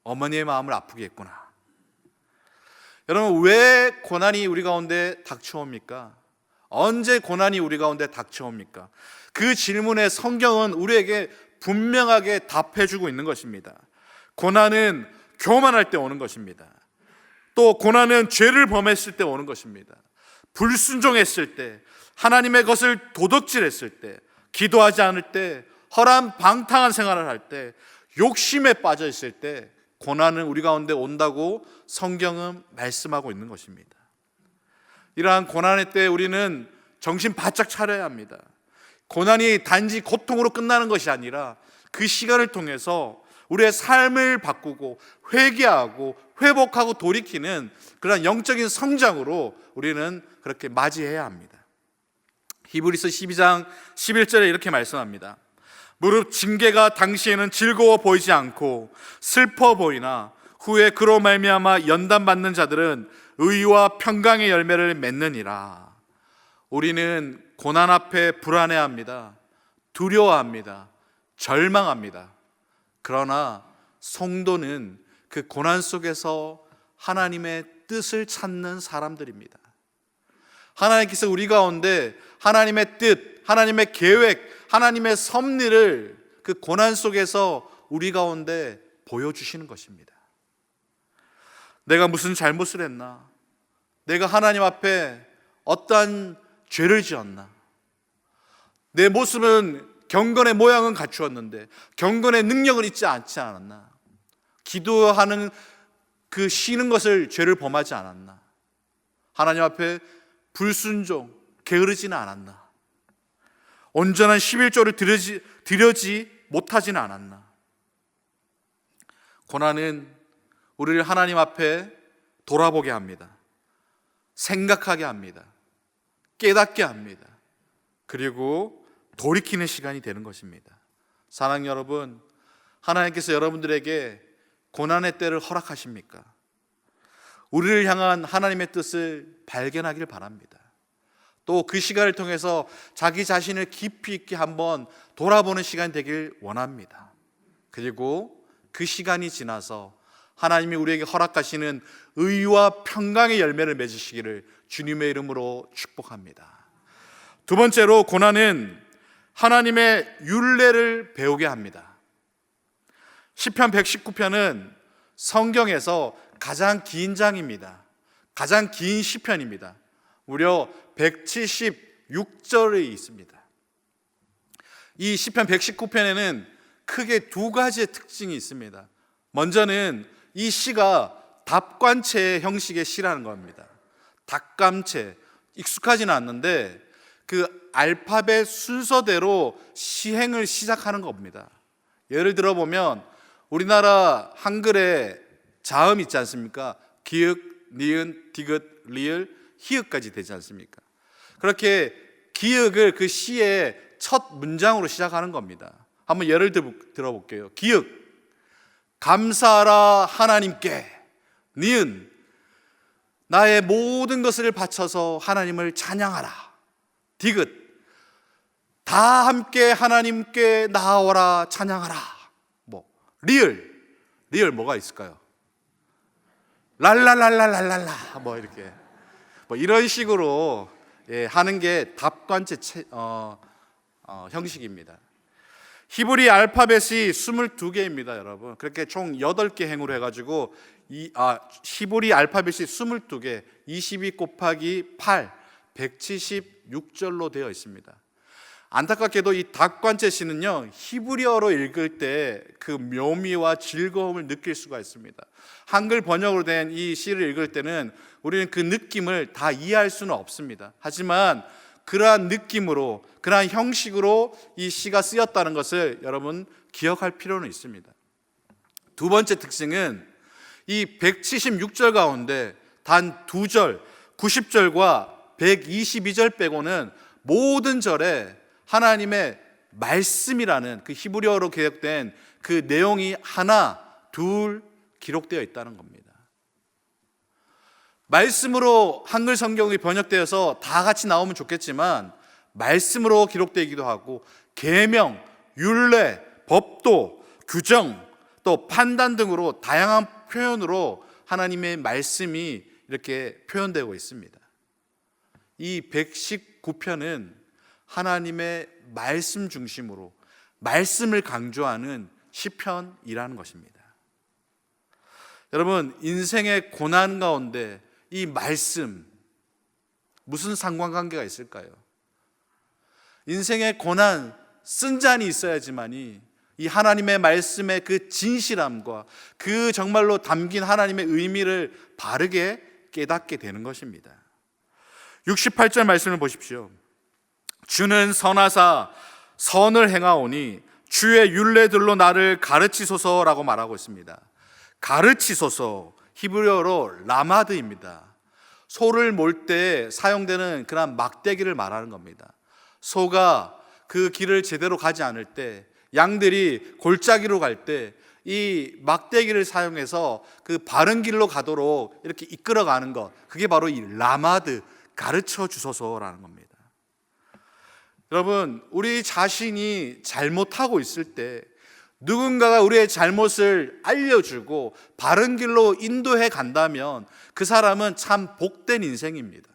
어머니의 마음을 아프게 했구나. 여러분, 왜 고난이 우리 가운데 닥쳐옵니까? 언제 고난이 우리 가운데 닥쳐옵니까? 그 질문에 성경은 우리에게 분명하게 답해주고 있는 것입니다. 고난은 교만할 때 오는 것입니다. 또 고난은 죄를 범했을 때 오는 것입니다. 불순종했을 때, 하나님의 것을 도둑질했을 때, 기도하지 않을 때, 허람방탕한 생활을 할 때, 욕심에 빠져 있을 때 고난은 우리 가운데 온다고 성경은 말씀하고 있는 것입니다. 이러한 고난의 때 우리는 정신 바짝 차려야 합니다. 고난이 단지 고통으로 끝나는 것이 아니라 그 시간을 통해서 우리의 삶을 바꾸고 회개하고 회복하고 돌이키는 그런 영적인 성장으로 우리는 그렇게 맞이해야 합니다. 히브리서 12장 11절에 이렇게 말씀합니다. 무릇 징계가 당시에는 즐거워 보이지 않고 슬퍼 보이나 후에 그로 말미암아 연단받는 자들은 의와 평강의 열매를 맺느니라. 우리는 고난 앞에 불안해합니다. 두려워합니다. 절망합니다. 그러나 성도는 그 고난 속에서 하나님의 뜻을 찾는 사람들입니다. 하나님께서 우리 가운데 하나님의 뜻, 하나님의 계획, 하나님의 섭리를 그 고난 속에서 우리 가운데 보여주시는 것입니다. 내가 무슨 잘못을 했나? 내가 하나님 앞에 어떠한 죄를 지었나? 내 모습은 경건의 모양은 갖추었는데 경건의 능력은 있지 않지 않았나? 기도하는 그 쉬는 것을 죄를 범하지 않았나? 하나님 앞에 불순종, 게으르지는 않았나? 온전한 11조를 드려지 못하지는 않았나? 고난은 우리를 하나님 앞에 돌아보게 합니다. 생각하게 합니다. 깨닫게 합니다. 그리고 돌이키는 시간이 되는 것입니다. 사랑하는 여러분, 하나님께서 여러분들에게 고난의 때를 허락하십니까? 우리를 향한 하나님의 뜻을 발견하길 바랍니다. 또 그 시간을 통해서 자기 자신을 깊이 있게 한번 돌아보는 시간이 되길 원합니다. 그리고 그 시간이 지나서 하나님이 우리에게 허락하시는 의와 평강의 열매를 맺으시기를 주님의 이름으로 축복합니다. 두 번째로, 고난은 하나님의 율례를 배우게 합니다. 시편 119편은 성경에서 가장 긴 장입니다. 가장 긴 시편입니다. 무려 176절이 있습니다. 이 시편 119편에는 크게 두 가지의 특징이 있습니다. 먼저는 이 시가 답관체 형식의 시라는 겁니다. 답관체, 익숙하지는 않는데 그 알파벳 순서대로 시행을 시작하는 겁니다. 예를 들어 보면 우리나라 한글에 자음 있지 않습니까? 기역, 니은, 디귿, 리을, 히읗까지 되지 않습니까? 그렇게 기역을 그 시의 첫 문장으로 시작하는 겁니다. 한번 예를 들어볼게요. 기역, 감사하라 하나님께. 니은, 나의 모든 것을 바쳐서 하나님을 찬양하라. 디귿, 다 함께 하나님께 나아오라 찬양하라. 리을 뭐가 있을까요? 랄랄랄랄랄랄라 이렇게 이런 식으로 하는 게 답관체 형식입니다. 히브리 알파벳이 22개입니다, 여러분. 그렇게 총 8개 행으로 해가지고 히브리 알파벳이 22개, 22 곱하기 8, 176절로 되어 있습니다. 안타깝게도 이 답관체 시는요, 히브리어로 읽을 때 그 묘미와 즐거움을 느낄 수가 있습니다. 한글 번역으로 된 이 시를 읽을 때는 우리는 그 느낌을 다 이해할 수는 없습니다. 하지만 그러한 느낌으로, 그러한 형식으로 이 시가 쓰였다는 것을 여러분 기억할 필요는 있습니다. 두 번째 특징은 이 176절 가운데 단 2절, 90절과 122절 빼고는 모든 절에 하나님의 말씀이라는 그 히브리어로 기록된 그 내용이 하나, 둘 기록되어 있다는 겁니다. 말씀으로 한글 성경이 번역되어서 다 같이 나오면 좋겠지만 말씀으로 기록되기도 하고 계명, 율례, 법도, 규정, 또 판단 등으로 다양한 표현으로 하나님의 말씀이 이렇게 표현되고 있습니다. 이 119편은 하나님의 말씀 중심으로 말씀을 강조하는 시편이라는 것입니다. 여러분, 인생의 고난 가운데 이 말씀 무슨 상관관계가 있을까요? 인생의 고난, 쓴 잔이 있어야지만이 이 하나님의 말씀의 그 진실함과 그 정말로 담긴 하나님의 의미를 바르게 깨닫게 되는 것입니다. 68절 말씀을 보십시오. 주는 선하사 선을 행하오니 주의 율례들로 나를 가르치소서라고 말하고 있습니다. 가르치소서, 히브리어로 라마드입니다. 소를 몰 때 사용되는 그런 막대기를 말하는 겁니다. 소가 그 길을 제대로 가지 않을 때, 양들이 골짜기로 갈 때 이 막대기를 사용해서 그 바른 길로 가도록 이렇게 이끌어가는 것, 그게 바로 이 라마드, 가르쳐 주소서라는 겁니다. 여러분, 우리 자신이 잘못하고 있을 때 누군가가 우리의 잘못을 알려주고 바른 길로 인도해 간다면 그 사람은 참 복된 인생입니다.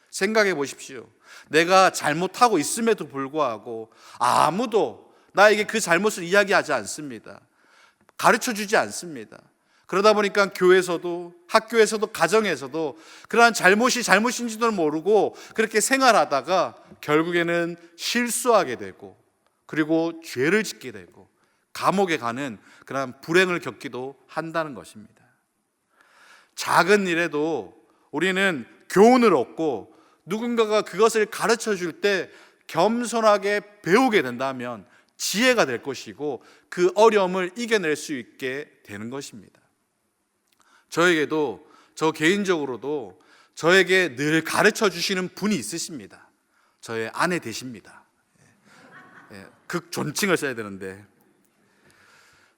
생각해 보십시오. 내가 잘못하고 있음에도 불구하고 아무도 나에게 그 잘못을 이야기하지 않습니다. 가르쳐 주지 않습니다. 그러다 보니까 교회에서도, 학교에서도, 가정에서도 그러한 잘못이 잘못인지도 모르고 그렇게 생활하다가 결국에는 실수하게 되고, 그리고 죄를 짓게 되고 감옥에 가는 그러한 불행을 겪기도 한다는 것입니다. 작은 일에도 우리는 교훈을 얻고 누군가가 그것을 가르쳐 줄 때 겸손하게 배우게 된다면 지혜가 될 것이고 그 어려움을 이겨낼 수 있게 되는 것입니다. 저에게도, 저 개인적으로도 저에게 늘 가르쳐 주시는 분이 있으십니다. 저의 아내 되십니다. 극존칭을 써야 되는데,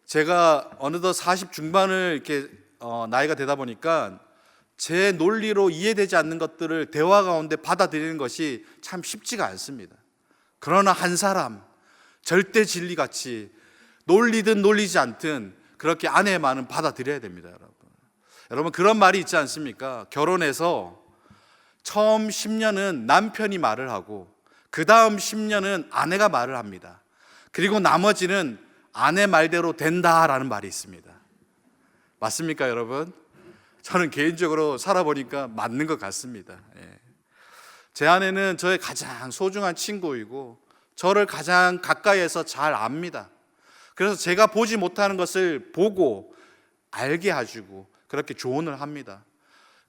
제가 어느덧 40 중반을 이렇게 나이가 되다 보니까 제 논리로 이해되지 않는 것들을 대화 가운데 받아들이는 것이 참 쉽지가 않습니다. 그러나 한 사람, 절대 진리같이 논리든 논리지 않든 그렇게 아내만은 받아들여야 됩니다. 여러분 그런 말이 있지 않습니까? 결혼해서 처음 10년은 남편이 말을 하고 그 다음 10년은 아내가 말을 합니다. 그리고 나머지는 아내 말대로 된다라는 말이 있습니다. 맞습니까, 여러분? 저는 개인적으로 살아보니까 맞는 것 같습니다. 제 아내는 저의 가장 소중한 친구이고 저를 가장 가까이에서 잘 압니다. 그래서 제가 보지 못하는 것을 보고 알게 해주고 그렇게 조언을 합니다.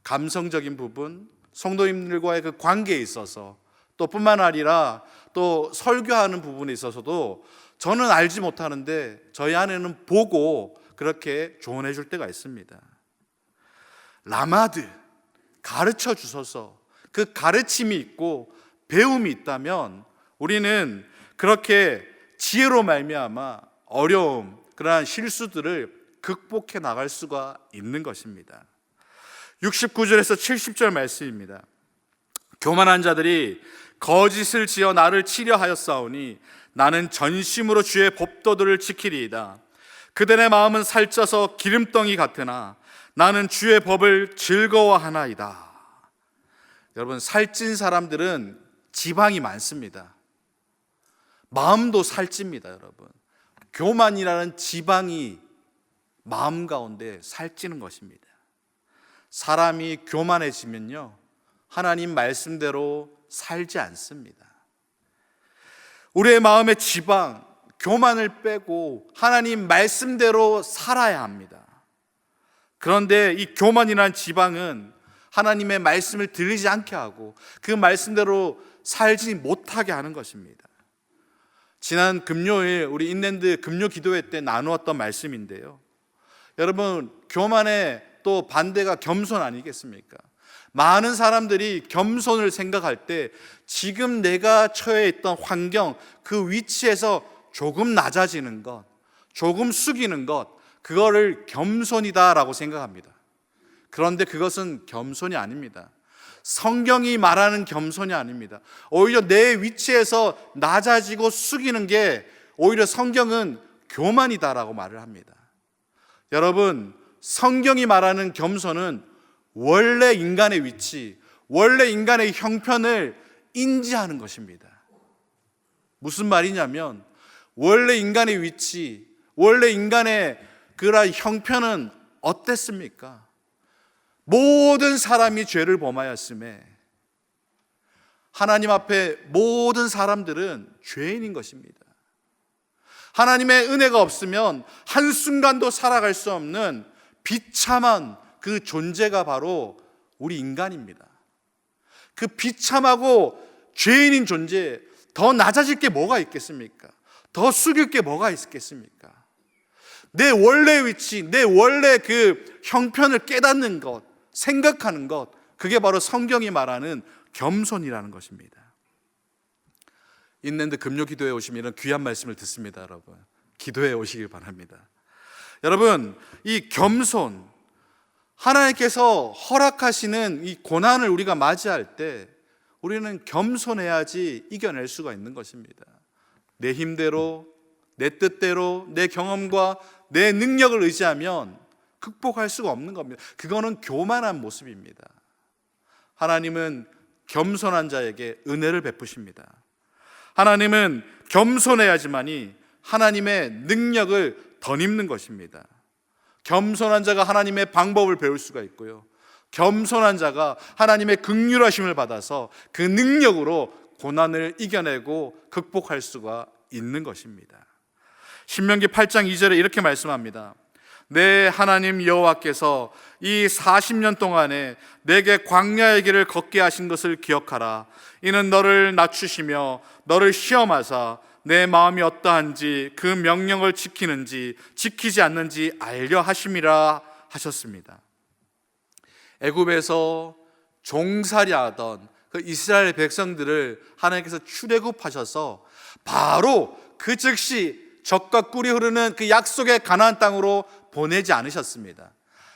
감성적인 부분, 성도님들과의 그 관계에 있어서, 또 뿐만 아니라 또 설교하는 부분에 있어서도 저는 알지 못하는데 저희 아내는 보고 그렇게 조언해 줄 때가 있습니다. 라마드, 가르쳐 주소서, 그 가르침이 있고 배움이 있다면 우리는 그렇게 지혜로 말미암아 어려움, 그러한 실수들을 극복해 나갈 수가 있는 것입니다. 69절에서 70절 말씀입니다. 교만한 자들이 거짓을 지어 나를 치려 하였사오니 나는 전심으로 주의 법도들을 지키리이다. 그들의 마음은 살쪄서 기름덩이 같으나 나는 주의 법을 즐거워하나이다. 여러분, 살찐 사람들은 지방이 많습니다. 마음도 살찝니다. 여러분, 교만이라는 지방이 마음 가운데 살찌는 것입니다. 사람이 교만해지면요, 하나님 말씀대로 살지 않습니다. 우리의 마음의 지방, 교만을 빼고 하나님 말씀대로 살아야 합니다. 그런데 이 교만이라는 지방은 하나님의 말씀을 들리지 않게 하고 그 말씀대로 살지 못하게 하는 것입니다. 지난 금요일 우리 인랜드 금요 기도회 때 나누었던 말씀인데요, 여러분, 교만의 또 반대가 겸손 아니겠습니까? 많은 사람들이 겸손을 생각할 때 지금 내가 처해 있던 환경, 그 위치에서 조금 낮아지는 것, 조금 숙이는 것, 그거를 겸손이다라고 생각합니다. 그런데 그것은 겸손이 아닙니다. 성경이 말하는 겸손이 아닙니다. 오히려 내 위치에서 낮아지고 숙이는 게 오히려 성경은 교만이다라고 말을 합니다. 여러분, 성경이 말하는 겸손은 원래 인간의 위치, 원래 인간의 형편을 인지하는 것입니다. 무슨 말이냐면 원래 인간의 위치, 원래 인간의 그러한 형편은 어땠습니까? 모든 사람이 죄를 범하였음에 하나님 앞에 모든 사람들은 죄인인 것입니다. 하나님의 은혜가 없으면 한순간도 살아갈 수 없는 비참한 그 존재가 바로 우리 인간입니다. 그 비참하고 죄인인 존재, 더 낮아질 게 뭐가 있겠습니까? 더 숙일 게 뭐가 있겠습니까? 내 원래 위치, 내 원래 그 형편을 깨닫는 것, 생각하는 것, 그게 바로 성경이 말하는 겸손이라는 것입니다. 인랜드 금요 기도회 오시면 이런 귀한 말씀을 듣습니다. 여러분, 기도해 오시길 바랍니다. 여러분, 이 겸손, 하나님께서 허락하시는 이 고난을 우리가 맞이할 때 우리는 겸손해야지 이겨낼 수가 있는 것입니다. 내 힘대로, 내 뜻대로, 내 경험과 내 능력을 의지하면 극복할 수가 없는 겁니다. 그거는 교만한 모습입니다. 하나님은 겸손한 자에게 은혜를 베푸십니다. 하나님은 겸손해야지만이 하나님의 능력을 덧입는 것입니다. 겸손한 자가 하나님의 방법을 배울 수가 있고요, 겸손한 자가 하나님의 긍휼하심을 받아서 그 능력으로 고난을 이겨내고 극복할 수가 있는 것입니다. 신명기 8장 2절에 이렇게 말씀합니다. 내 하나님 여호와께서 이 40년 동안에 내게 광야의 길을 걷게 하신 것을 기억하라. 이는 너를 낮추시며 너를 시험하사 내 마음이 어떠한지 그 명령을 지키는지 지키지 않는지 알려 하심이라 하셨습니다. 애굽에서 종살이하던 그 이스라엘 백성들을 하나님께서 출애굽하셔서 바로 그 즉시 젖과 꿀이 흐르는 그 약속의 가나안 땅으로 보내지 않으셨습니다.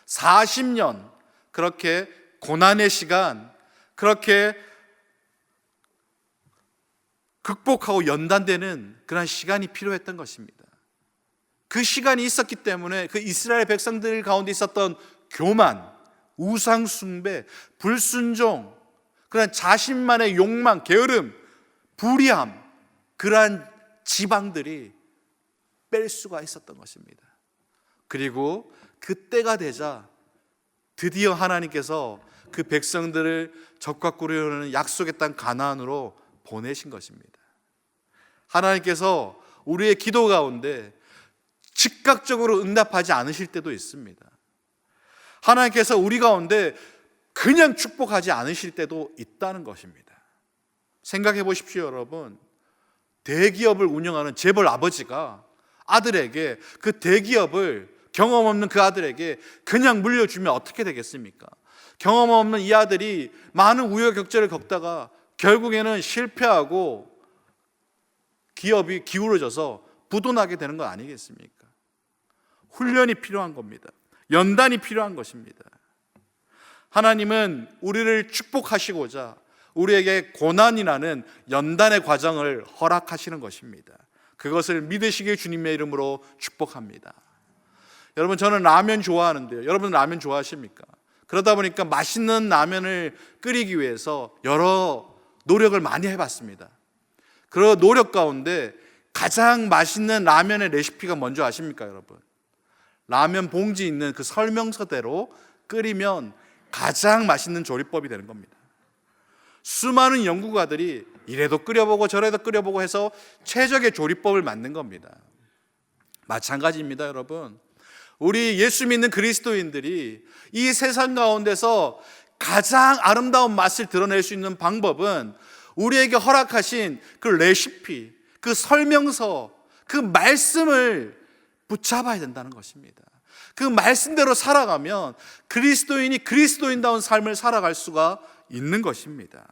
40년 그렇게 고난의 시간, 그렇게 극복하고 연단되는 그런 시간이 필요했던 것입니다. 그 시간이 있었기 때문에 그 이스라엘 백성들 가운데 있었던 교만, 우상 숭배, 불순종, 그런 자신만의 욕망, 게으름, 불의함, 그러한 지방들이 뺄 수가 있었던 것입니다. 그리고 그때가 되자 드디어 하나님께서 그 백성들을 젖과 꿀이 흐르는 약속의 땅 가나안으로 보내신 것입니다. 하나님께서 우리의 기도 가운데 즉각적으로 응답하지 않으실 때도 있습니다. 하나님께서 우리 가운데 그냥 축복하지 않으실 때도 있다는 것입니다. 생각해 보십시오, 여러분. 대기업을 운영하는 재벌 아버지가 아들에게, 그 대기업을 경험 없는 그 아들에게 그냥 물려주면 어떻게 되겠습니까? 경험 없는 이 아들이 많은 우여곡절을 겪다가 결국에는 실패하고 기업이 기울어져서 부도나게 되는 거 아니겠습니까? 훈련이 필요한 겁니다. 연단이 필요한 것입니다. 하나님은 우리를 축복하시고자 우리에게 고난이라는 연단의 과정을 허락하시는 것입니다. 그것을 믿으시길 주님의 이름으로 축복합니다. 여러분, 저는 라면 좋아하는데요, 여러분 라면 좋아하십니까? 그러다 보니까 맛있는 라면을 끓이기 위해서 여러 노력을 많이 해봤습니다. 그 노력 가운데 가장 맛있는 라면의 레시피가 뭔지 아십니까, 여러분? 라면 봉지 있는 그 설명서대로 끓이면 가장 맛있는 조리법이 되는 겁니다. 수많은 연구가들이 이래도 끓여보고 저래도 끓여보고 해서 최적의 조리법을 만든 겁니다. 마찬가지입니다, 여러분. 우리 예수 믿는 그리스도인들이 이 세상 가운데서 가장 아름다운 맛을 드러낼 수 있는 방법은 우리에게 허락하신 그 레시피, 그 설명서, 그 말씀을 붙잡아야 된다는 것입니다. 그 말씀대로 살아가면 그리스도인이 그리스도인다운 삶을 살아갈 수가 있는 것입니다.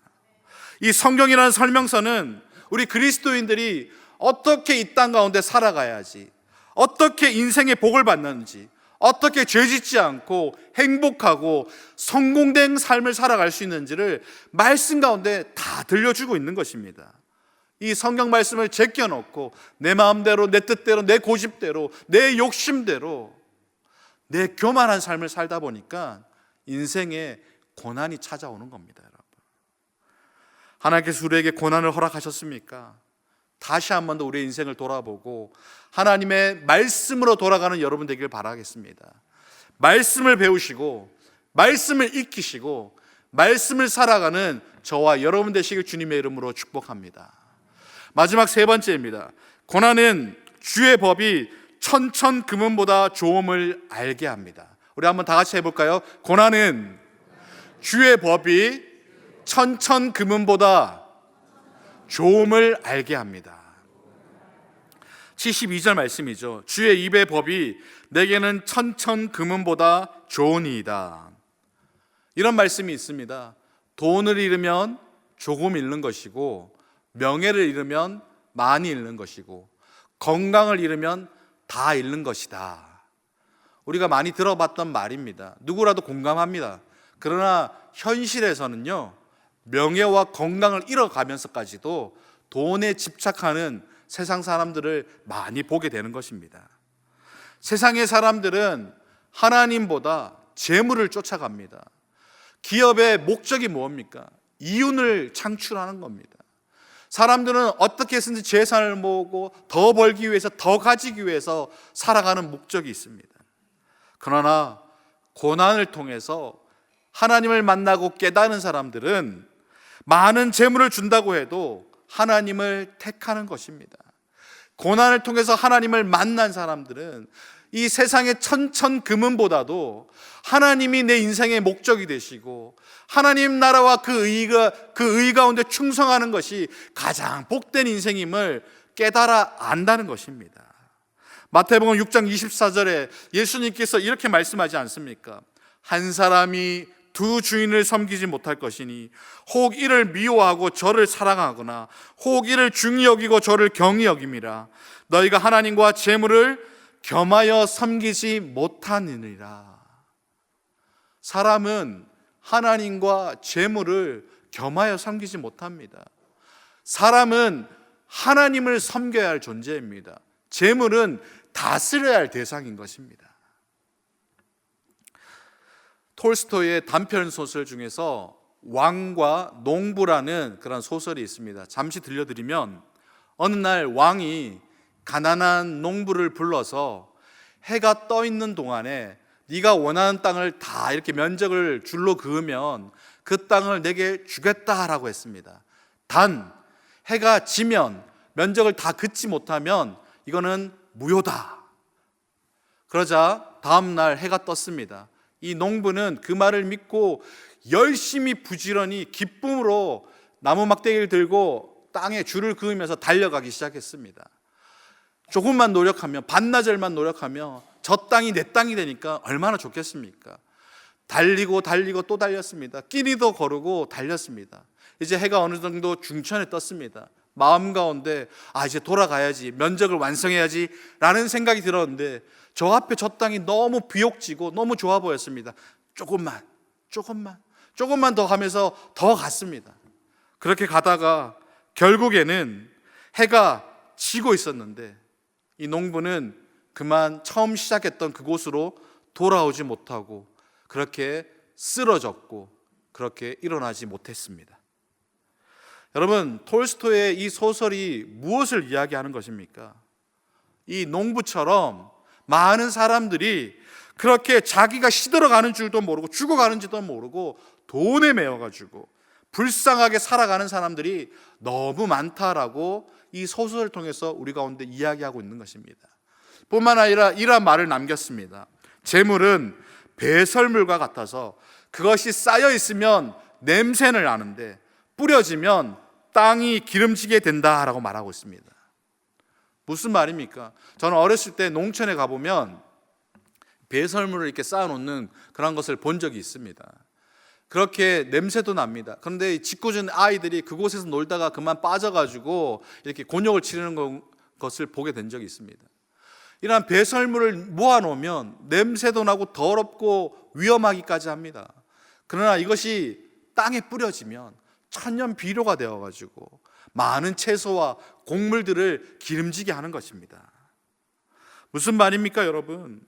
이 성경이라는 설명서는 우리 그리스도인들이 어떻게 이 땅 가운데 살아가야지, 어떻게 인생의 복을 받는지, 어떻게 죄짓지 않고 행복하고 성공된 삶을 살아갈 수 있는지를 말씀 가운데 다 들려주고 있는 것입니다. 이 성경 말씀을 제껴놓고 내 마음대로, 내 뜻대로, 내 고집대로, 내 욕심대로 내 교만한 삶을 살다 보니까 인생에 고난이 찾아오는 겁니다, 여러분. 하나님께서 우리에게 고난을 허락하셨습니까? 다시 한 번 더 우리의 인생을 돌아보고 하나님의 말씀으로 돌아가는 여러분 되길 바라겠습니다. 말씀을 배우시고 말씀을 익히시고 말씀을 살아가는 저와 여러분 되시길 주님의 이름으로 축복합니다. 마지막 세 번째입니다. 고난은 주의 법이 천천 금은보다 좋음을 알게 합니다. 우리 한번 다 같이 해볼까요? 고난은 주의 법이 천천 금은보다 좋음을 알게 합니다. 72절 말씀이죠. 주의 입의 법이 내게는 천천 금은보다 좋으니이다. 이런 말씀이 있습니다. 돈을 잃으면 조금 잃는 것이고 명예를 잃으면 많이 잃는 것이고 건강을 잃으면 다 잃는 것이다. 우리가 많이 들어봤던 말입니다. 누구라도 공감합니다. 그러나 현실에서는요, 명예와 건강을 잃어가면서까지도 돈에 집착하는 세상 사람들을 많이 보게 되는 것입니다. 세상의 사람들은 하나님보다 재물을 쫓아갑니다. 기업의 목적이 뭡니까? 이윤을 창출하는 겁니다. 사람들은 어떻게 해서든지 재산을 모으고 더 벌기 위해서, 더 가지기 위해서 살아가는 목적이 있습니다. 그러나 고난을 통해서 하나님을 만나고 깨닫는 사람들은 많은 재물을 준다고 해도 하나님을 택하는 것입니다. 고난을 통해서 하나님을 만난 사람들은 이 세상의 천천금은보다도 하나님이 내 인생의 목적이 되시고 하나님 나라와 그 의 가운데 충성하는 것이 가장 복된 인생임을 깨달아 안다는 것입니다. 마태복음 6장 24절에 예수님께서 이렇게 말씀하지 않습니까? 한 사람이 두 주인을 섬기지 못할 것이니 혹 이를 미워하고 저를 사랑하거나 혹 이를 중히 여기고 저를 경히 여김이라. 너희가 하나님과 재물을 겸하여 섬기지 못하느니라. 사람은 하나님과 재물을 겸하여 섬기지 못합니다. 사람은 하나님을 섬겨야 할 존재입니다. 재물은 다스려야 할 대상인 것입니다. 톨스토이의 단편 소설 중에서 왕과 농부라는 그런 소설이 있습니다. 잠시 들려드리면, 어느 날 왕이 가난한 농부를 불러서 해가 떠 있는 동안에 네가 원하는 땅을 다 이렇게 면적을 줄로 그으면 그 땅을 내게 주겠다라고 했습니다. 단 해가 지면, 면적을 다 긋지 못하면 이거는 무효다. 그러자 다음 날 해가 떴습니다. 이 농부는 그 말을 믿고 열심히 부지런히 기쁨으로 나무 막대기를 들고 땅에 줄을 그으면서 달려가기 시작했습니다. 조금만 노력하면, 반나절만 노력하면 저 땅이 내 땅이 되니까 얼마나 좋겠습니까? 달리고 달리고 또 달렸습니다. 끼니도 거르고 달렸습니다. 이제 해가 어느 정도 중천에 떴습니다. 마음 가운데 이제 돌아가야지, 면적을 완성해야지 라는 생각이 들었는데 저 앞에 저 땅이 너무 비옥지고 너무 좋아 보였습니다. 조금만 더 가면서 더 갔습니다. 그렇게 가다가 결국에는 해가 지고 있었는데 이 농부는 그만 처음 시작했던 그곳으로 돌아오지 못하고 그렇게 쓰러졌고 그렇게 일어나지 못했습니다. 여러분, 톨스토이의 이 소설이 무엇을 이야기하는 것입니까? 이 농부처럼 많은 사람들이 그렇게 자기가 시들어가는 줄도 모르고 죽어가는지도 모르고 돈에 매여가지고 불쌍하게 살아가는 사람들이 너무 많다라고 이 소설을 통해서 우리 가운데 이야기하고 있는 것입니다. 뿐만 아니라 이러한 말을 남겼습니다. 재물은 배설물과 같아서 그것이 쌓여 있으면 냄새를 나는데 뿌려지면 땅이 기름지게 된다라고 말하고 있습니다. 무슨 말입니까? 저는 어렸을 때 농촌에 가보면 배설물을 이렇게 쌓아놓는 그런 것을 본 적이 있습니다. 그렇게 냄새도 납니다. 그런데 짓궂은 아이들이 그곳에서 놀다가 그만 빠져가지고 이렇게 곤욕을 치르는 것을 보게 된 적이 있습니다. 이러한 배설물을 모아놓으면 냄새도 나고 더럽고 위험하기까지 합니다. 그러나 이것이 땅에 뿌려지면 천년 비료가 되어가지고 많은 채소와 곡물들을 기름지게 하는 것입니다. 무슨 말입니까, 여러분?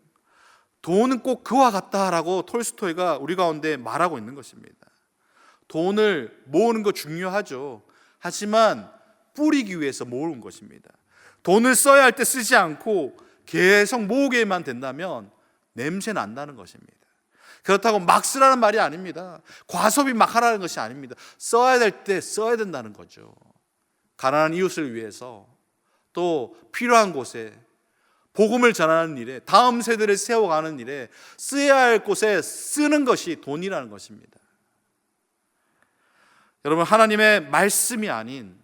돈은 꼭 그와 같다라고 톨스토이가 우리 가운데 말하고 있는 것입니다. 돈을 모으는 거 중요하죠. 하지만 뿌리기 위해서 모으는 것입니다. 돈을 써야 할 때 쓰지 않고 계속 모으게만 된다면 냄새 난다는 것입니다. 그렇다고 막 쓰라는 말이 아닙니다. 과소비 막 하라는 것이 아닙니다. 써야 될 때 써야 된다는 거죠. 가난한 이웃을 위해서, 또 필요한 곳에, 복음을 전하는 일에, 다음 세대를 세워가는 일에 써야 할 곳에 쓰는 것이 돈이라는 것입니다. 여러분, 하나님의 말씀이 아닌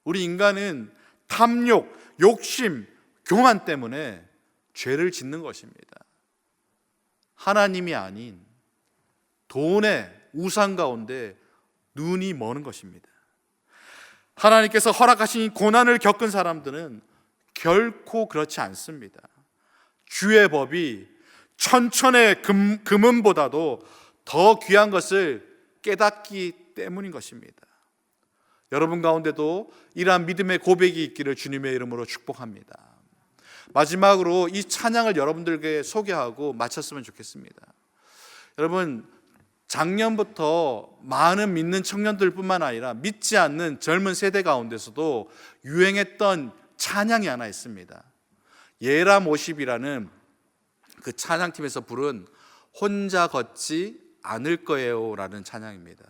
우리 인간은 탐욕, 욕심, 교만 때문에 죄를 짓는 것입니다. 하나님이 아닌 돈의 우상 가운데 눈이 머는 것입니다. 하나님께서 허락하신 고난을 겪은 사람들은 결코 그렇지 않습니다. 주의 법이 천천의 금은보다도 더 귀한 것을 깨닫기 때문인 것입니다. 여러분 가운데도 이러한 믿음의 고백이 있기를 주님의 이름으로 축복합니다. 마지막으로 이 찬양을 여러분들에게 소개하고 마쳤으면 좋겠습니다. 여러분, 작년부터 많은 믿는 청년들뿐만 아니라 믿지 않는 젊은 세대 가운데서도 유행했던 찬양이 하나 있습니다. 예람 50이라는 그 찬양팀에서 부른 혼자 걷지 않을 거예요 라는 찬양입니다.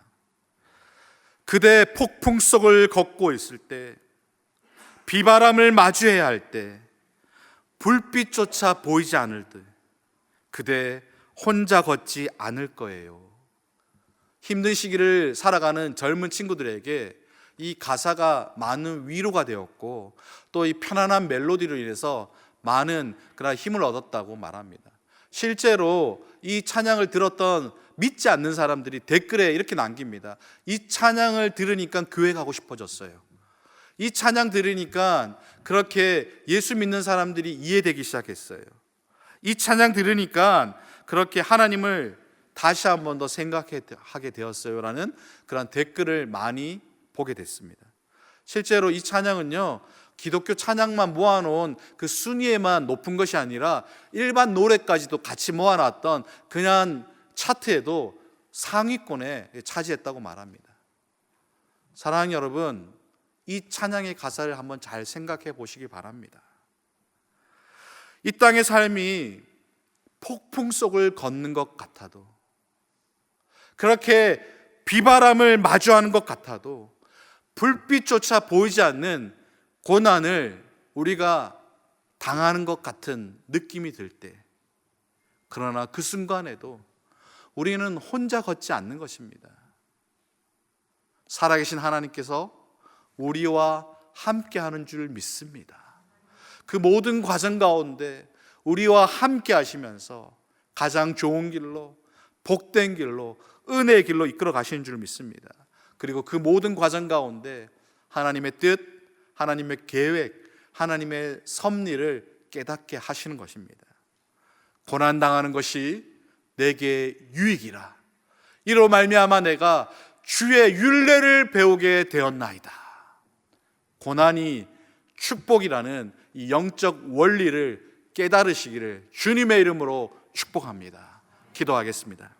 그대 폭풍 속을 걷고 있을 때, 비바람을 마주해야 할 때, 불빛조차 보이지 않을 때 그대 혼자 걷지 않을 거예요. 힘든 시기를 살아가는 젊은 친구들에게 이 가사가 많은 위로가 되었고, 또 이 편안한 멜로디로 인해서 많은 그런 힘을 얻었다고 말합니다. 실제로 이 찬양을 들었던 믿지 않는 사람들이 댓글에 이렇게 남깁니다. 이 찬양을 들으니까 교회 가고 싶어졌어요. 이 찬양 들으니까 그렇게 예수 믿는 사람들이 이해되기 시작했어요. 이 찬양 들으니까 그렇게 하나님을 다시 한 번 더 생각하게 되었어요 라는 그런 댓글을 많이 보게 됐습니다. 실제로 이 찬양은요, 기독교 찬양만 모아놓은 그 순위에만 높은 것이 아니라 일반 노래까지도 같이 모아놨던 그냥 차트에도 상위권에 차지했다고 말합니다. 사랑하는 여러분, 이 찬양의 가사를 한번 잘 생각해 보시기 바랍니다. 이 땅의 삶이 폭풍 속을 걷는 것 같아도, 그렇게 비바람을 마주하는 것 같아도, 불빛조차 보이지 않는 고난을 우리가 당하는 것 같은 느낌이 들 때, 그러나 그 순간에도 우리는 혼자 걷지 않는 것입니다. 살아계신 하나님께서 우리와 함께하는 줄 믿습니다. 그 모든 과정 가운데 우리와 함께 하시면서 가장 좋은 길로, 복된 길로, 은혜의 길로 이끌어 가시는 줄 믿습니다. 그리고 그 모든 과정 가운데 하나님의 뜻, 하나님의 계획, 하나님의 섭리를 깨닫게 하시는 것입니다. 고난당하는 것이 내게 유익이라, 이로 말미암아 내가 주의 율례를 배우게 되었나이다. 고난이 축복이라는 이 영적 원리를 깨달으시기를 주님의 이름으로 축복합니다. 기도하겠습니다.